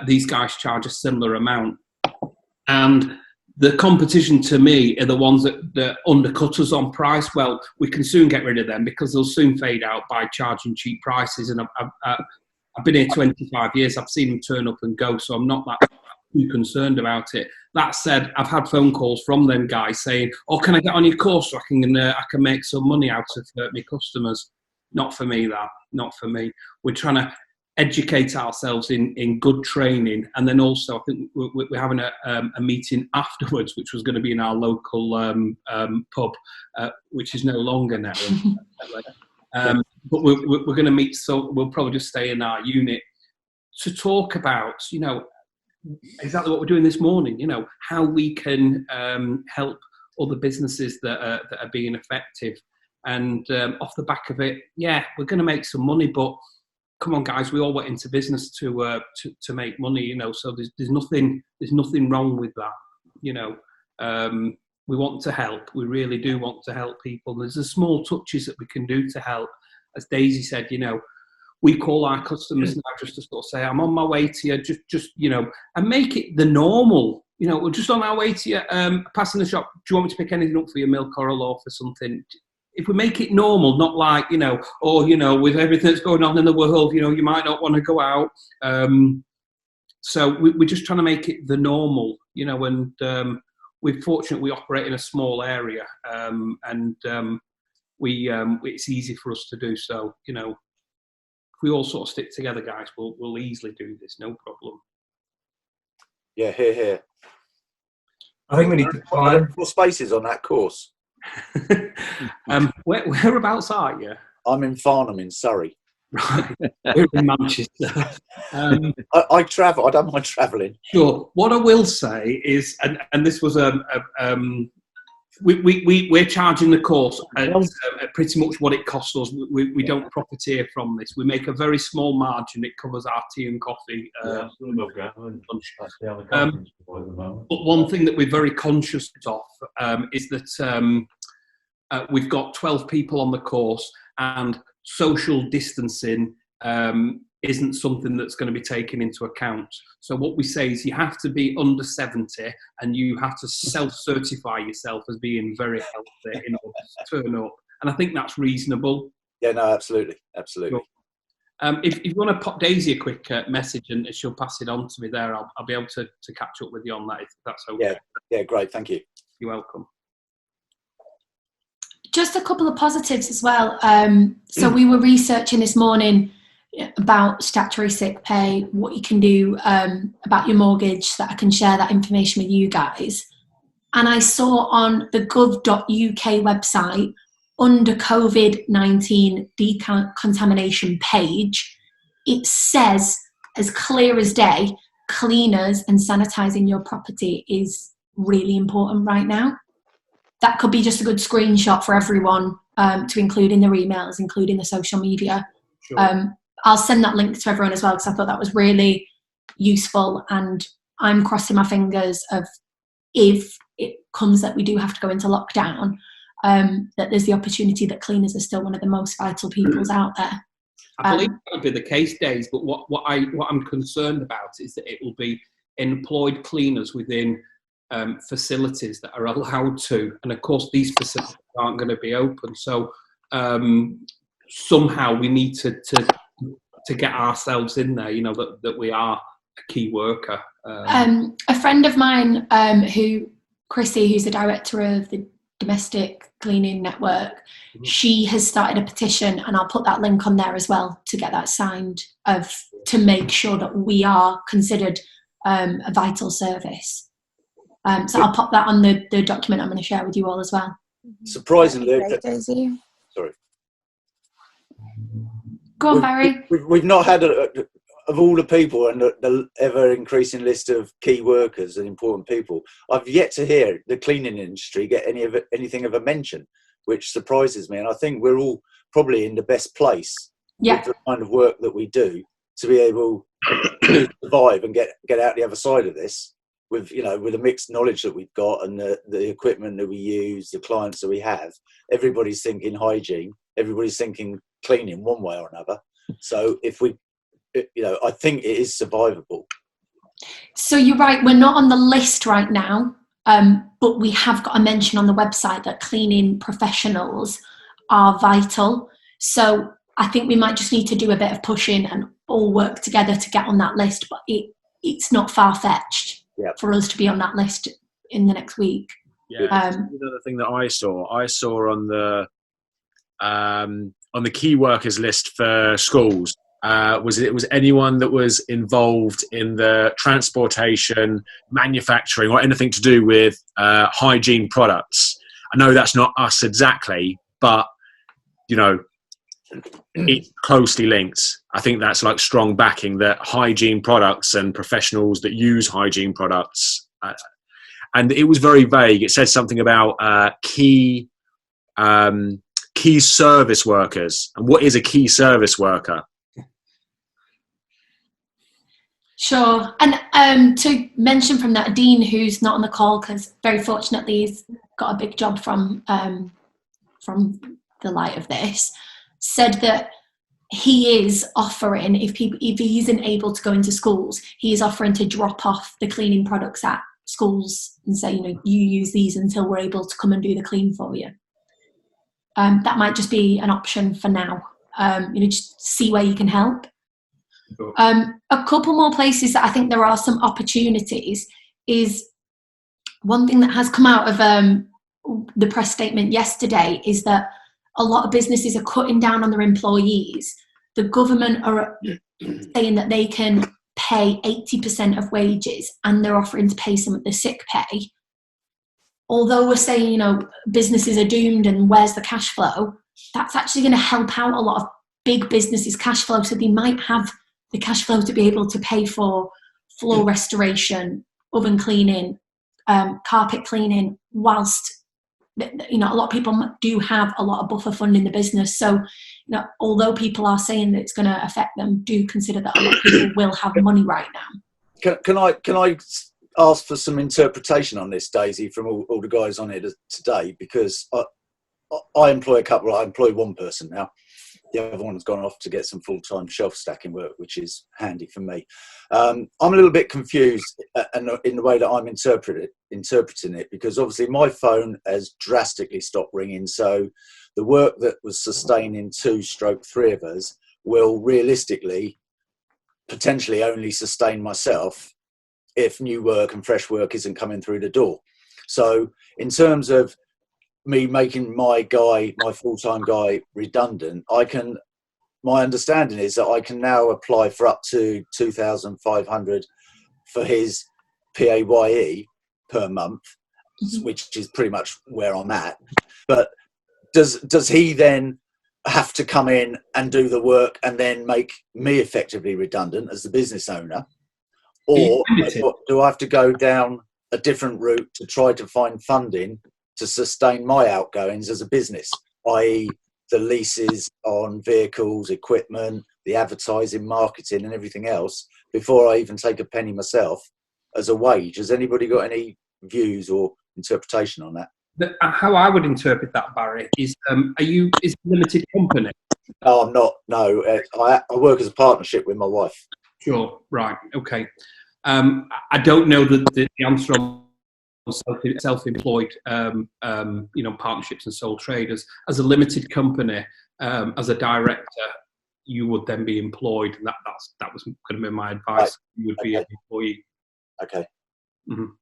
These guys charge a similar amount. And the competition to me are the ones that undercut us on price. Well, we can soon get rid of them because they'll soon fade out by charging cheap prices. And I've been here 25 years. I've seen them turn up and go, so I'm not that too concerned about it. That said, I've had phone calls from them guys saying, "Oh, can I get on your course so I can make some money out of my customers?" Not for me, that. Not for me. We're trying to educate ourselves in good training, and then also I think we're having a meeting afterwards, which was going to be in our local pub, which is no longer now. But we're going to meet, so we'll probably just stay in our unit to talk about, exactly what we're doing this morning. How we can help other businesses that are being effective, and off the back of it, yeah, we're going to make some money, but. Come on, guys! We all went into business to make money, So there's nothing wrong with that, We want to help. We really do want to help people. There's the small touches that we can do to help. As Daisy said, we call our customers now just to sort of say, "I'm on my way to you," just and make it the normal. We're just on our way to you, passing the shop. Do you want me to pick anything up for your milk or a loaf or something? If we make it normal, not like, with everything that's going on in the world, you might not want to go out. So we're just trying to make it the normal, and we're fortunate we operate in a small area, and it's easy for us to do so. You know, if we all sort of stick together, guys, we'll easily do this, no problem. Yeah, here. I think we need to Are there more spaces on that course? Whereabouts are you? I'm in Farnham in Surrey. Right, we're in Manchester. I travel. I don't mind travelling. Sure. What I will say is, and this was we're charging the course at pretty much what it costs us. We don't profiteer from this. We make a very small margin. It covers our tea and coffee. But one thing that we're very conscious of is that we've got 12 people on the course, and social distancing isn't something that's going to be taken into account. So what we say is you have to be under 70 and you have to self-certify yourself as being very healthy in order to turn up. And I think that's reasonable. Yeah, no, absolutely. Sure. If you want to pop Daisy a quick message and she'll pass it on to me there, I'll be able to catch up with you on that, if that's okay. Yeah, great. Thank you. You're welcome. Just a couple of positives as well. So we were researching this morning about statutory sick pay, what you can do about your mortgage, so that I can share that information with you guys. And I saw on the gov.uk website, under COVID-19 decontamination page, it says, as clear as day, cleaners and sanitising your property is really important right now. That could be just a good screenshot for everyone to include in their emails, including the social media. Sure. I'll send that link to everyone as well, because I thought that was really useful, and I'm crossing my fingers of, if it comes that we do have to go into lockdown, that there's the opportunity that cleaners are still one of the most vital peoples out there. I believe that would be the case, Days, but what I'm concerned about is that it will be employed cleaners within facilities that are allowed to, and of course these facilities aren't going to be open, so somehow we need to get ourselves in there, you know, that we are a key worker. A friend of mine, Chrissy, who's the director of the Domestic Cleaning Network, she has started a petition, and I'll put that link on there as well to get that signed, to make sure that we are considered a vital service. So I'll pop that on the document I'm going to share with you all as well. Surprisingly, Daisy. sorry. Go on, Barry. We've not had, of all the people and the ever-increasing list of key workers and important people, I've yet to hear the cleaning industry get anything of a mention, which surprises me. And I think we're all probably in the best place with the kind of work that we do to be able to survive and get out the other side of this with, you know, with the mixed knowledge that we've got and the equipment that we use, the clients that we have. Everybody's thinking hygiene. Everybody's thinking cleaning one way or another. So if we, you know, I think it is survivable. So you're right, we're not on the list right now, but we have got a mention on the website that cleaning professionals are vital. So I think we might just need to do a bit of pushing and all work together to get on that list, but it's not far-fetched for us to be on that list in the next week. Yeah, another thing that I saw on the key workers list for schools was anyone that was involved in the transportation, manufacturing, or anything to do with hygiene products. I know that's not us exactly, but you know, it's closely linked. I think that's like strong backing that hygiene products and professionals that use hygiene products. And it was very vague. It said something about key service workers. And what is a key service worker? Sure. And to mention from that, Dean, who's not on the call because very fortunately he's got a big job from the light of this, said that he is offering, if he isn't able to go into schools, he is offering to drop off the cleaning products at schools and say, you know, you use these until we're able to come and do the clean for you. That might just be an option for now. You know, just see where you can help. Sure. A couple more places that I think there are some opportunities is one thing that has come out of the press statement yesterday is that a lot of businesses are cutting down on their employees. The government are saying that they can pay 80% of wages, and they're offering to pay some of the sick pay. Although we're saying, you know, businesses are doomed and where's the cash flow, that's actually going to help out a lot of big businesses' cash flow. So they might have the cash flow to be able to pay for floor restoration, oven cleaning, carpet cleaning, whilst, you know, a lot of people do have a lot of buffer fund in the business. So, you know, although people are saying that it's going to affect them, do consider that a lot of people will have money right now. Can I ask for some interpretation on this, Daisy, from all the guys on here today? Because I employ I employ one person now. The other one's gone off to get some full-time shelf stacking work, which is handy for me. I'm a little bit confused in the way that I'm interpreting it, because obviously my phone has drastically stopped ringing. So the work that was sustaining 2/3 of us will realistically potentially only sustain myself if new work and fresh work isn't coming through the door. So in terms of me making my full-time guy redundant, my understanding is that I can now apply for up to 2,500 for his PAYE per month, which is pretty much where I'm at. But does he then have to come in and do the work and then make me effectively redundant as the business owner? Or do I have to go down a different route to try to find funding to sustain my outgoings as a business, i.e. the leases on vehicles, equipment, the advertising, marketing and everything else, before I even take a penny myself as a wage? Has anybody got any views or interpretation on that? How I would interpret that, Barry, is is it a limited company? No, I'm not. No, I work as a partnership with my wife. Sure, right, okay. I don't know the answer on self-employed, partnerships and sole traders. As a limited company, as a director, you would then be employed, and that was going to be my advice. Right. You would be an employee. Okay. Mm-hmm.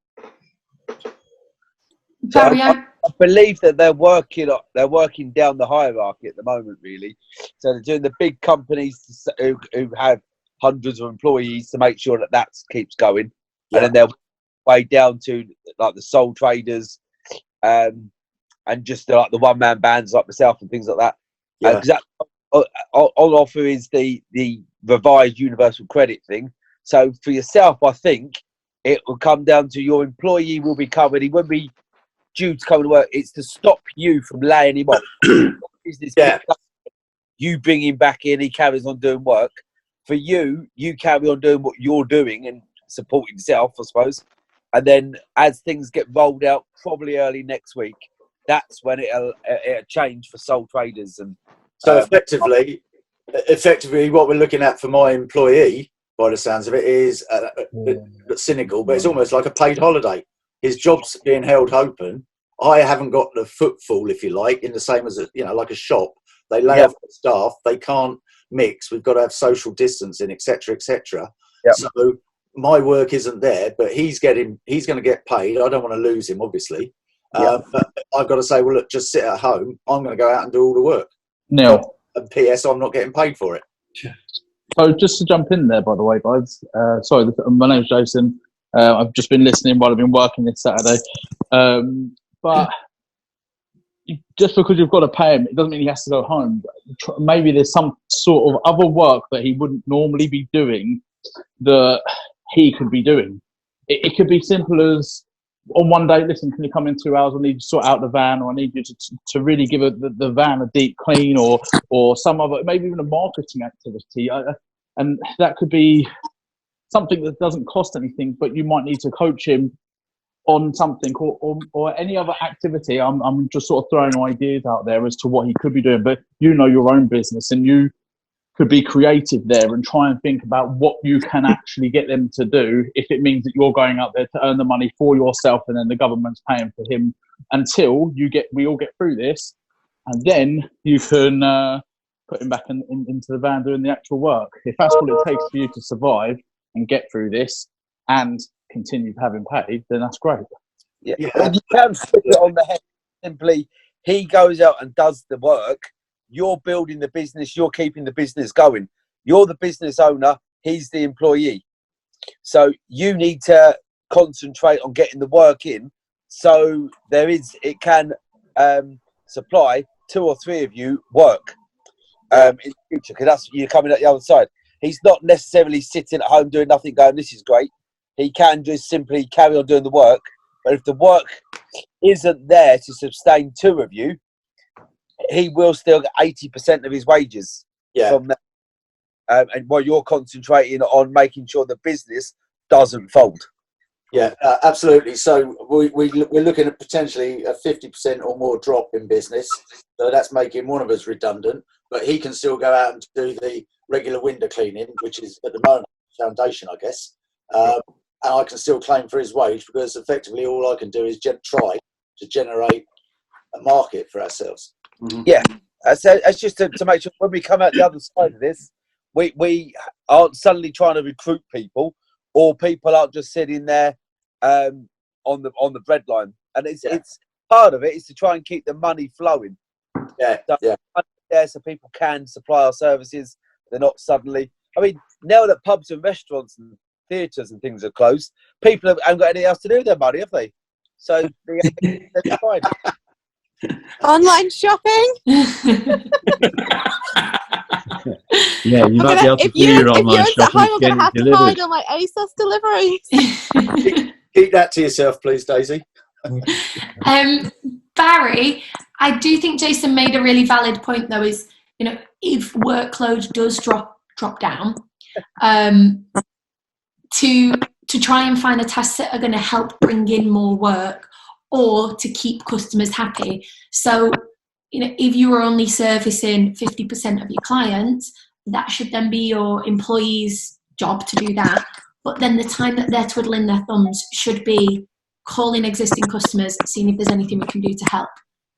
Barry, I believe that they're working down the hierarchy at the moment, really. So they're doing the big companies who have hundreds of employees to make sure that keeps going, and then they're way down to like the sole traders, and just like the one-man bands like myself and things like that. Because on offer is the revised universal credit thing. So for yourself, I think it will come down to your employee will be covered. He won't be due to come to work. It's to stop you from laying him off. Business, you bring him back in, he carries on doing work. For you carry on doing what you're doing and supporting yourself, I suppose. And then as things get rolled out, probably early next week, that's when it'll change for sole traders. And so effectively, what we're looking at for my employee, by the sounds of it, is cynical, but it's almost like a paid holiday. His job's being held open. I haven't got the footfall, if you like, in the same as like a shop. They lay off the staff. They can't mix. We've got to have social distancing, etc., etc. So my work isn't there, but he's going to get paid. I don't want to lose him, obviously. But I've got to say, well, look, just sit at home. I'm going to go out and do all the work. Neil. And P.S. I'm not getting paid for it. So just to jump in there, by the way, guys. Sorry, my name's Jason. I've just been listening while I've been working this Saturday. But just because you've got to pay him, it doesn't mean he has to go home. Maybe there's some sort of other work that he wouldn't normally be doing that he could be doing. It could be simple as, on one day, listen, can you come in 2 hours? I need you to sort out the van, or I need you to really give the van a deep clean, or some other, maybe even a marketing activity. And that could be something that doesn't cost anything, but you might need to coach him on something or any other activity. I'm just sort of throwing ideas out there as to what he could be doing, but your own business, and you could be creative there and try and think about what you can actually get them to do, if it means that you're going out there to earn the money for yourself and then the government's paying for him until we all get through this, and then you can put him back into the van doing the actual work. If that's what it takes for you to survive and get through this and continue having paid, then that's great. Yeah. Yeah. And you can flip it on the head. Simply, he goes out and does the work. You're building the business. You're keeping the business going. You're the business owner. He's the employee. So you need to concentrate on getting the work in. So it can supply 2 or 3 of you work in the future, because that's you're coming at the other side. He's not necessarily sitting at home doing nothing, going, "This is great." He can just simply carry on doing the work. But if the work isn't there to sustain 2 of you, he will still get 80% of his wages from that. And while you're concentrating on making sure the business doesn't fold. Yeah, absolutely. So we're looking at potentially a 50% or more drop in business. So that's making one of us redundant, but he can still go out and do the regular window cleaning, which is at the moment foundation, I guess. And I can still claim for his wage, because effectively all I can do is try to generate a market for ourselves. Mm-hmm. Yeah, that's just to make sure when we come out the other side of this, we aren't suddenly trying to recruit people, or people aren't just sitting there on the breadline. And it's part of it is to try and keep the money flowing. Yeah, So people can supply our services. They're not suddenly. I mean, now that pubs and restaurants and theatres and things are closed, people haven't got anything else to do with their money, have they? So they're fine. Online shopping. Yeah, you might be able to If do your online you're at shopping. home, I'm going to have to hide on my ASOS deliveries. Keep that to yourself, please, Daisy. Barry, I do think Jason made a really valid point, though, is, if workload does drop down, to try and find the tasks that are going to help bring in more work, or to keep customers happy. So, if you were only servicing 50% of your clients, that should then be your employee's job to do that. But then the time that they're twiddling their thumbs should be calling existing customers, seeing if there's anything we can do to help,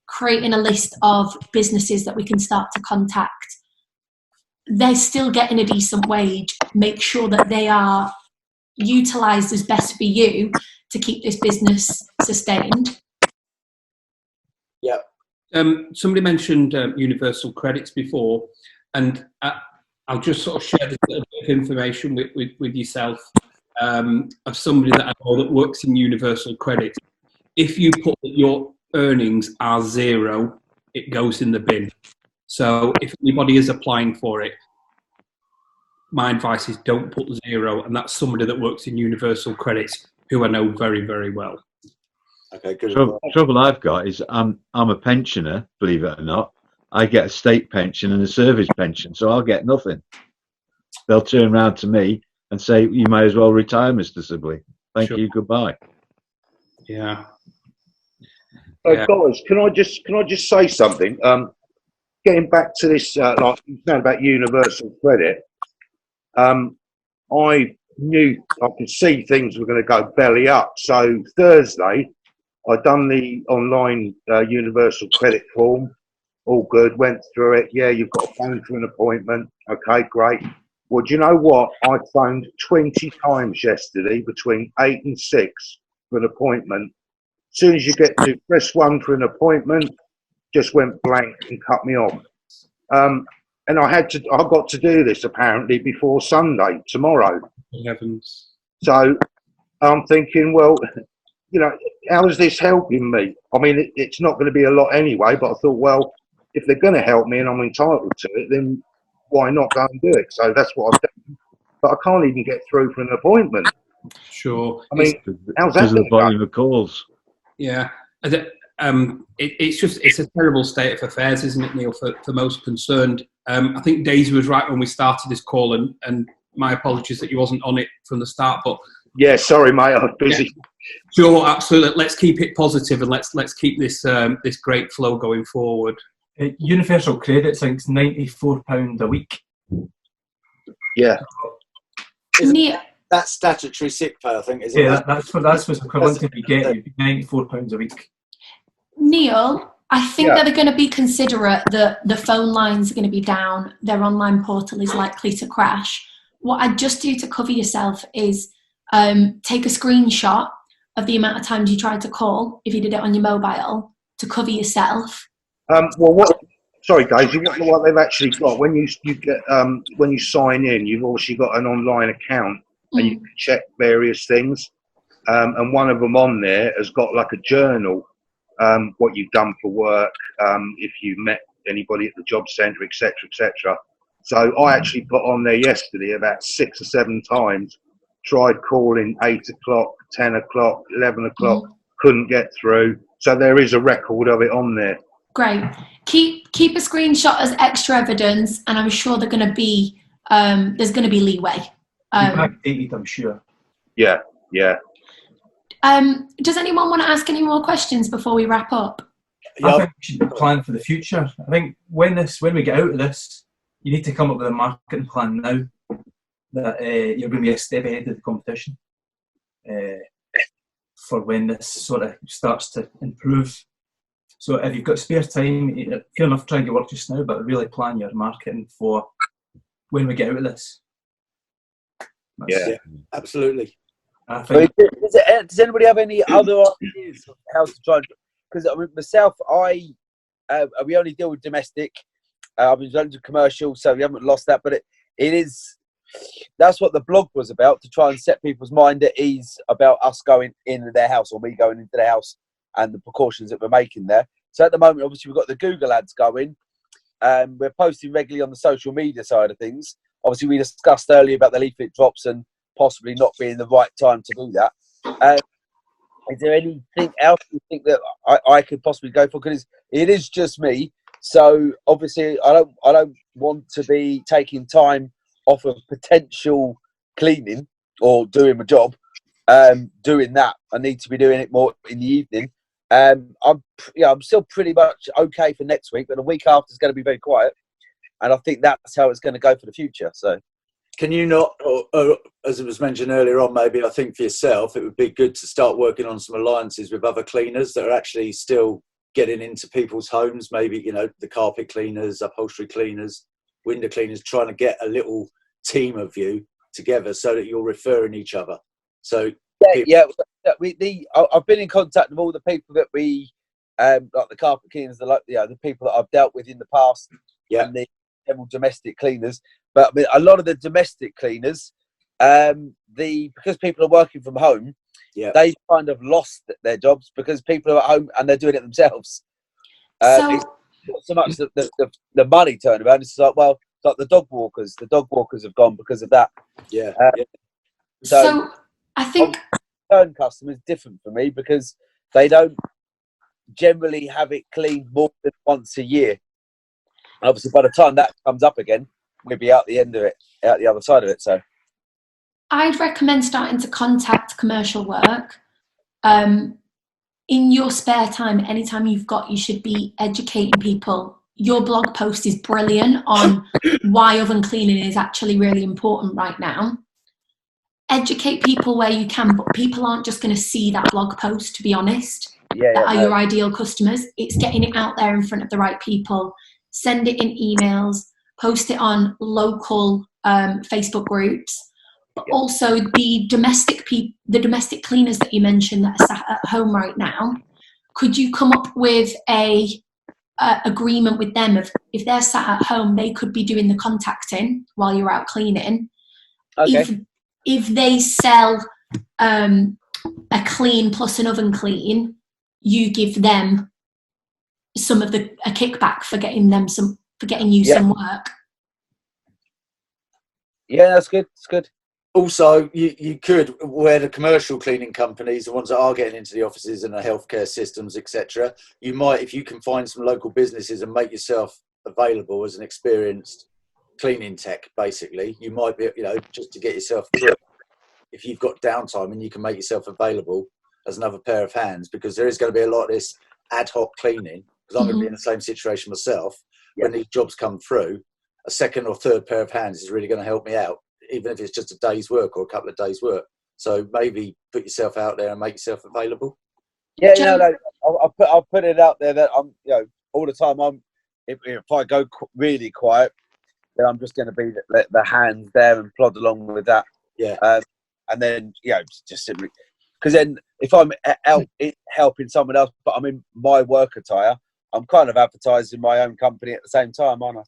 creating a list of businesses that we can start to contact. They're still getting a decent wage. Make sure that they are utilised as best for you to keep this business sustained. Yeah. Somebody mentioned universal credits before, and I'll just sort of share this little bit of information with yourself of somebody that I know that works in universal credit. If you put that your earnings are 0, it goes in the bin. So if anybody is applying for it, my advice is don't put 0, and that's somebody that works in universal credits who I know very, very well. Okay, good. Trouble I've got is I'm a pensioner, believe it or not. I get a state pension and a service pension, so I'll get nothing. They'll turn around to me and say, "You may as well retire, Mr. Sibley. Thank you, goodbye." Yeah. Guys, can I just say something? Getting back to this, like you said about universal credit, I knew I could see things were going to go belly up. So Thursday, I done the online universal credit form. All good. Went through it. Yeah, you've got to phone for an appointment. Okay, great. Well, do you know what? I phoned 20 times yesterday between 8 and 6 for an appointment. As soon as you get to press 1 for an appointment, just went blank and cut me off. And I got to do this apparently before Sunday, tomorrow. Heavens. So I'm thinking, well, how is this helping me? I mean, it's not going to be a lot anyway, but I thought, well, if they're going to help me and I'm entitled to it, then why not go and do it? So that's what I've done. But I can't even get through for an appointment. Sure. I mean, how's that? Because of the volume of calls. Yeah. It's a terrible state of affairs, isn't it, Neil, for most concerned. I think Daisy was right when we started this call, and my apologies that you wasn't on it from the start. But yeah, sorry, mate, I was busy. Yeah. Sure, absolutely. Let's keep it positive, and let's keep this this great flow going forward. Universal credit, I think it's £94 a week. Yeah. That's statutory sick pay, I think, isn't it? Yeah, that's what's equivalent to be getting £94 a week. Neil, I think that they're going to be considerate that the phone lines are going to be down, their online portal is likely to crash. What I'd just do to cover yourself is take a screenshot of the amount of times you tried to call if you did it on your mobile to cover yourself? Well, sorry, Daisy. What they've actually got when you get when you sign in, you've obviously got an online account and you can check various things. And one of them on there has got like a journal, what you've done for work, if you met anybody at the job centre, etc., etc. So I actually put on there yesterday about 6 or 7 times. Tried calling 8 o'clock, 10 o'clock, 11 o'clock, couldn't get through. So there is a record of it on there. Great. Keep a screenshot as extra evidence, and I'm sure they're going to be there's going to be leeway. Backdated, I'm sure. Yeah. Does anyone want to ask any more questions before we wrap up? I think we should plan for the future. I think when we get out of this, you need to come up with a marketing plan now that you're going to be a step ahead of the competition for when this sort of starts to improve. So if you've got spare time, fair enough trying to work just now, but really plan your marketing for when we get out of this. Yeah, absolutely. I think, does anybody have any other ideas of how to try? Because I mean, myself, we only deal with domestic. I've been doing commercial, so we haven't lost that. But it is that's what the blog was about, to try and set people's mind at ease about us going into their house or me going into their house and the precautions that we're making there. So at the moment, obviously, we've got the Google ads going. We're posting regularly on the social media side of things. Obviously, we discussed earlier about the leaflet drops and possibly not being the right time to do that. Is there anything else you think that I could possibly go for? Because it is just me. So obviously, I don't want to be taking time off of potential cleaning or doing my job. Doing that, I need to be doing it more in the evening. I'm still pretty much okay for next week, but the week after is going to be very quiet, and I think that's how it's going to go for the future. So, can you not, or as it was mentioned earlier on, maybe I think for yourself, it would be good to start working on some alliances with other cleaners that are actually still getting into people's homes. Maybe the carpet cleaners, upholstery cleaners, window cleaners, trying to get a little team of you together so that you're referring each other. So. I've been in contact with all the people that we, like the carpet cleaners, the people that I've dealt with in the past, and the general domestic cleaners. But I mean, a lot of the domestic cleaners, because people are working from home, they kind of lost their jobs because people are at home and they're doing it themselves. It's not so much the money turnaround. It's like, well, it's like the dog walkers. The dog walkers have gone because of that. So I think return customers different for me because they don't generally have it cleaned more than once a year. And obviously, by the time that comes up again, we'll be out the end of it, out the other side of it. So, I'd recommend starting to contact commercial work. In your spare time, anytime you've got, you should be educating people. Your blog post is brilliant on why oven cleaning is actually really important right now. Educate people where you can, but people aren't just going to see that blog post, to be honest. That are your ideal customers. It's getting it out there in front of the right people. Send it in emails, post it on local Facebook groups, but also the domestic cleaners that you mentioned that are sat at home right now. Could you come up with a agreement with them of if they're sat at home, they could be doing the contacting while you're out cleaning. If they sell a clean plus an oven clean, you give them some of a kickback for getting you some work. Yeah, that's good. It's good. Also, you could, where the commercial cleaning companies, the ones that are getting into the offices and the healthcare systems, etc., you might, if you can find some local businesses and make yourself available as an experienced cleaning tech, basically, you might be, just to get yourself through. If you've got downtime and you can make yourself available as another pair of hands, because there is going to be a lot of this ad hoc cleaning, because I'm going to be in the same situation myself. When these jobs come through, a second or third pair of hands is really going to help me out, even if it's just a day's work or a couple of days' work. So maybe put yourself out there and make yourself available. I'll put it out there that I'm, all the time. If I go really quiet, then I'm just going to be the hands there and plod along with that. And then, just simply, because then if I'm helping someone else, but I'm in my work attire, I'm kind of advertising my own company at the same time, aren't I?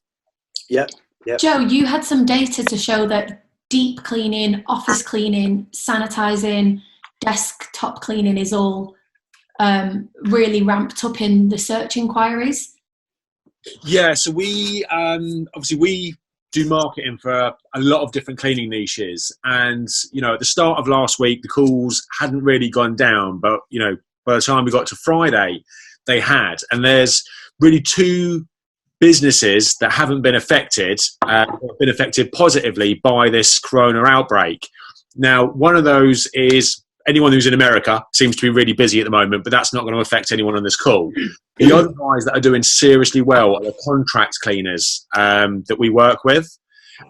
Yep. Joe, you had some data to show that deep cleaning, office cleaning, sanitizing, desktop cleaning is all really ramped up in the search inquiries. Yeah, so we obviously we do marketing for a lot of different cleaning niches, and at the start of last week the calls hadn't really gone down, but by the time we got to Friday they had, and there's really two businesses that haven't been affected positively by this corona outbreak. Now, one of those is anyone who's in America. Seems to be really busy at the moment, but that's not going to affect anyone on this call. The other guys that are doing seriously well are the contract cleaners that we work with.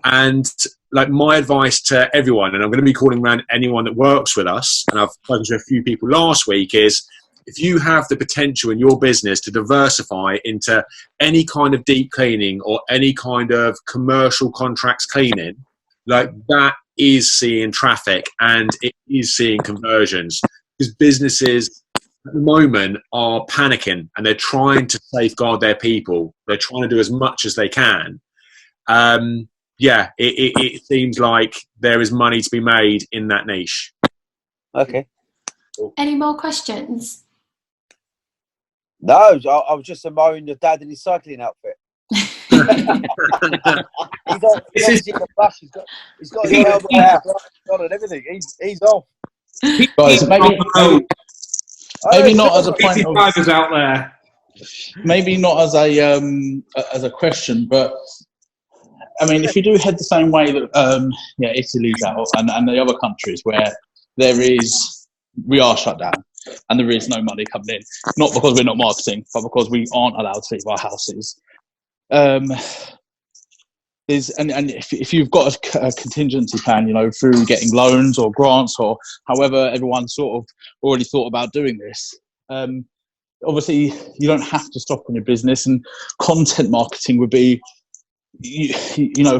And like my advice to everyone, and I'm going to be calling around anyone that works with us, and I've spoken to a few people last week, is if you have the potential in your business to diversify into any kind of deep cleaning or any kind of commercial contracts cleaning, like that is seeing traffic and it is seeing conversions, because businesses at the moment are panicking and they're trying to safeguard their people. They're trying to do as much as they can. It seems like there is money to be made in that niche. Okay. Any more questions? No, I was just admiring your dad in his cycling outfit. He's in the bus. He's got his helmet on and everything. He's off. Guys, maybe not as a point of out there. Maybe not as a question, but I mean, if you do head the same way that Italy's out and the other countries where we are shut down and there is no money coming in, not because we're not marketing, but because we aren't allowed to leave our houses. If you've got a contingency plan, through getting loans or grants or however everyone sort of already thought about doing this, obviously you don't have to stop on your business, and content marketing would be,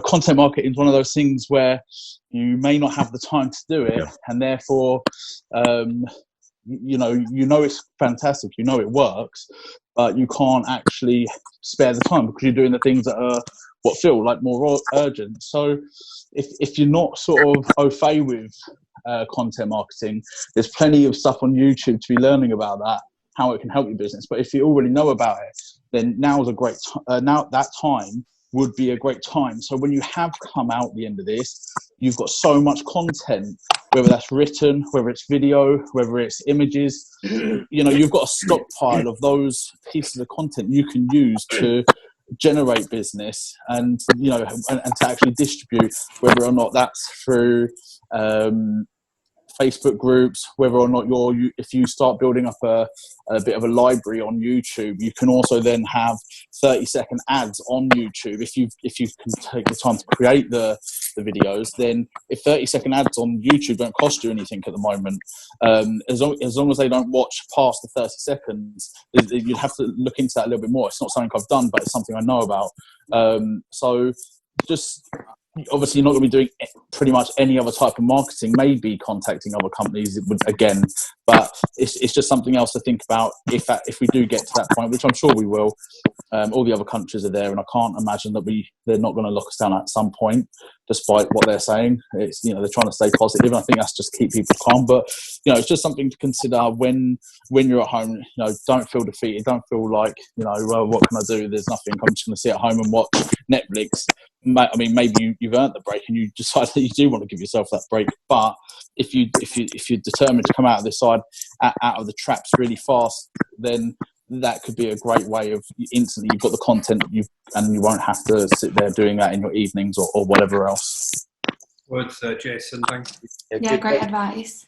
content marketing is one of those things where you may not have the time to do it, and therefore, it's fantastic, it works, but you can't actually spare the time because you're doing the things that are what feel like more urgent. So if you're not sort of au fait with content marketing, there's plenty of stuff on YouTube to be learning about that, how it can help your business. But if you already know about it, then now that time would be a great time. So when you have come out the end of this, you've got so much content, whether that's written, whether it's video, whether it's images, you've got a stockpile of those pieces of content you can use to generate business and to actually distribute, whether or not that's through Facebook groups, whether or not if you start building up a bit of a library on YouTube, you can also then have 30-second ads on YouTube. If you can take the time to create the videos, then if 30-second ads on YouTube don't cost you anything at the moment, as long as they don't watch past the 30 seconds, you'd have to look into that a little bit more. It's not something I've done, but it's something I know about. So just obviously you're not going to be doing pretty much any other type of marketing, maybe contacting other companies again, but it's just something else to think about if we do get to that point, which I'm sure we will. All the other countries are there, and I can't imagine that they're not going to lock us down at some point, despite what they're saying. It's they're trying to stay positive, and I think that's just keep people calm. But it's just something to consider when you're at home. Don't feel defeated. Don't feel like well, what can I do? There's nothing. I'm just going to sit at home and watch Netflix. I mean, maybe you've earned the break and you decide that you do want to give yourself that break. But if you're determined to come out of this side, out of the traps really fast, then that could be a great way of instantly you've got the content and you won't have to sit there doing that in your evenings or whatever else. Words, Jason. Thank you. Yeah, great advice.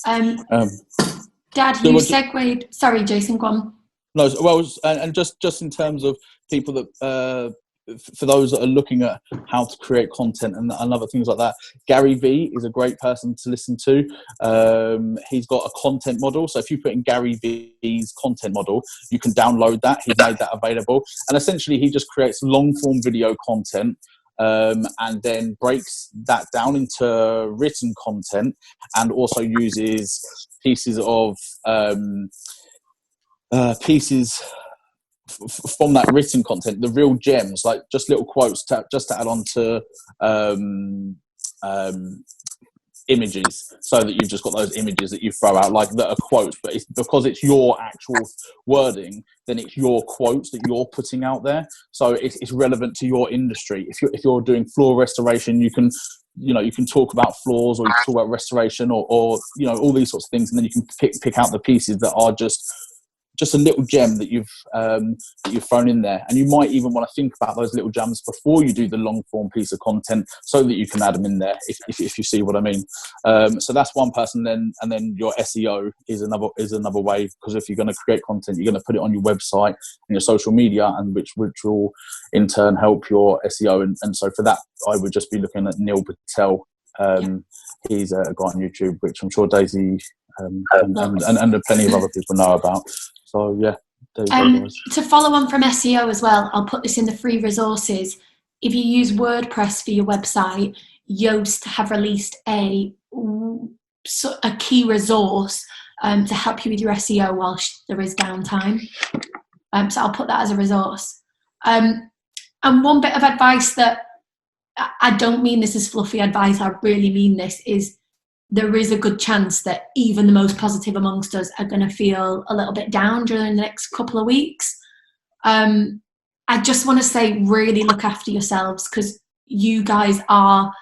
Dad, you segued. Sorry, Jason, go on. No, well, and just in terms of people that. For those that are looking at how to create content and other things like that, Gary Vee is a great person to listen to. He's got a content model. So if you put in Gary Vee's content model, you can download that. He's made that available. And essentially, he just creates long-form video content and then breaks that down into written content, and also uses pieces of from that written content, the real gems, like just little quotes just to add on to images, so that you've just got those images that you throw out like that are quotes, but it's because it's your actual wording, then it's your quotes that you're putting out there, so it's relevant to your industry. If you're doing floor restoration, you can talk about floors, or you can talk about restoration, or all these sorts of things, and then you can pick out the pieces that are just a little gem that you've thrown in there. And you might even want to think about those little gems before you do the long form piece of content, so that you can add them in there, if you see what I mean. So that's one person. And then your SEO is another way, because if you're going to create content, you're going to put it on your website and your social media, and which will in turn help your SEO. And so for that, I would just be looking at Neil Patel. He's a guy on YouTube, which I'm sure Daisy and plenty of other people know about. So yeah, to follow on from SEO as well, I'll put this in the free resources. If you use WordPress for your website, Yoast have released a key resource to help you with your SEO whilst there is downtime. So I'll put that as a resource. And one bit of advice that I don't mean this as fluffy advice, I really mean this, is there is a good chance that even the most positive amongst us are going to feel a little bit down during the next couple of weeks. I just want to say, really look after yourselves, because you guys are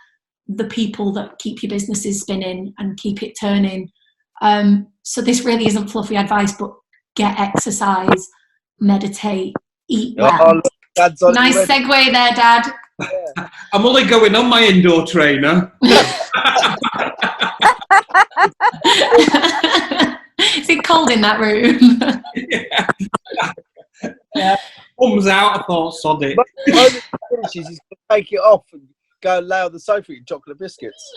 the people that keep your businesses spinning and keep it turning. So this really isn't fluffy advice, but get exercise, meditate, eat well. Nice segue there, Dad. Yeah. I'm only going on my indoor trainer. Is it cold in that room? Yeah. Thumbs out, I thought, sod it. When he finishes, he's going to take it off and go and lay on the sofa eating chocolate biscuits.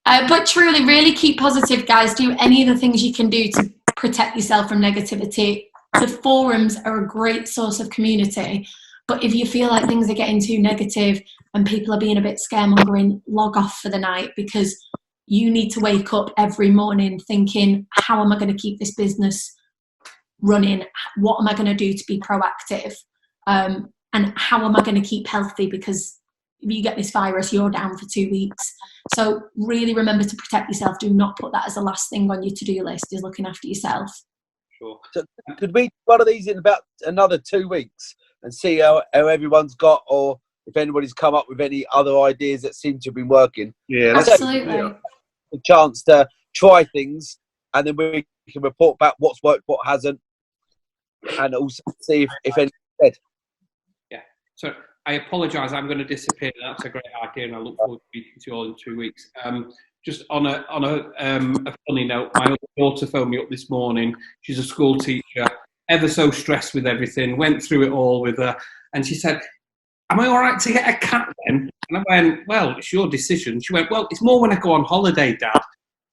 But truly, really keep positive, guys. Do any of the things you can do to protect yourself from negativity. The forums are a great source of community, but if you feel like things are getting too negative and people are being a bit scaremongering, log off for the night, because you need to wake up every morning thinking, how am I going to keep this business running? What am I going to do to be proactive? And how am I going to keep healthy? Because if you get this virus, you're down for 2 weeks. So really remember to protect yourself. Do not put that as the last thing on your to-do list, is looking after yourself. Sure. So could we do one of these in about another 2 weeks and see how everyone's got, or if anybody's come up with any other ideas that seem to have been working? Yeah, absolutely. A chance to try things, and then we can report back what's worked, what hasn't, and also see if anything's dead. Yeah. So I apologise. I'm going to disappear. That's a great idea, and I look forward to speaking to you all in 2 weeks. Just on a funny note, my other daughter phoned me up this morning. She's a school teacher, ever so stressed with everything. Went through it all with her, and she said, "Am I all right to get a cat then?" And I went, "Well, it's your decision." She went, "Well, it's more when I go on holiday, Dad.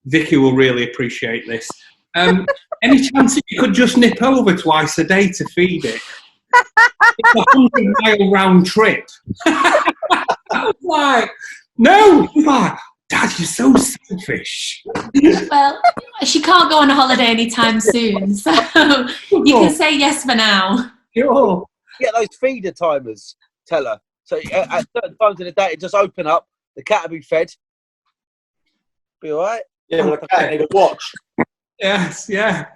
Vicky will really appreciate this. Any chance that you could just nip over twice a day to feed it? It's a 100-mile round trip." I was like, "No." She's like, "Dad, you're so selfish." Well, she can't go on a holiday anytime soon, so you can say yes for now. Sure. Get those feeder timers, tell her. So at certain times in the day, it just open up, the cat will be fed. Be all right? Yeah, but the cat need a watch. Yes, yeah.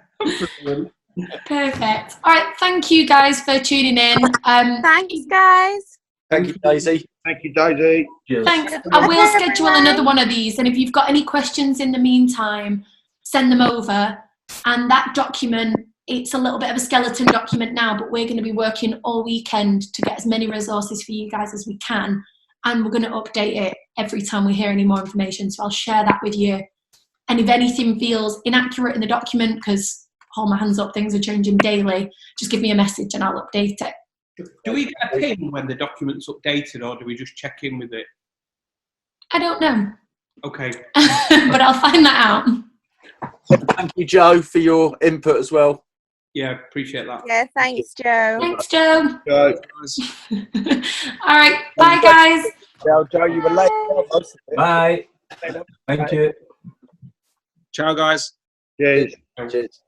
Perfect. All right, thank you guys for tuning in. Thanks, guys. Thank you, Daisy. Thank you, Daisy. Thanks. I will schedule another one of these, and if you've got any questions in the meantime, send them over. And that document, it's a little bit of a skeleton document now, but we're going to be working all weekend to get as many resources for you guys as we can, and we're going to update it every time we hear any more information. So I'll share that with you. And if anything feels inaccurate in the document, because hold my hands up, things are changing daily, just give me a message and I'll update it. Do we get a ping when the document's updated, or do we just check in with it? I don't know. Okay. But I'll find that out. Thank you, Joe, for your input as well. Yeah, appreciate that. Yeah, thanks, Joe. Thanks, Joe. Go. All right. Bye, guys. Well, Joe, you were late. Most of it. Bye. Thank you. Ciao, guys. Cheers. Cheers.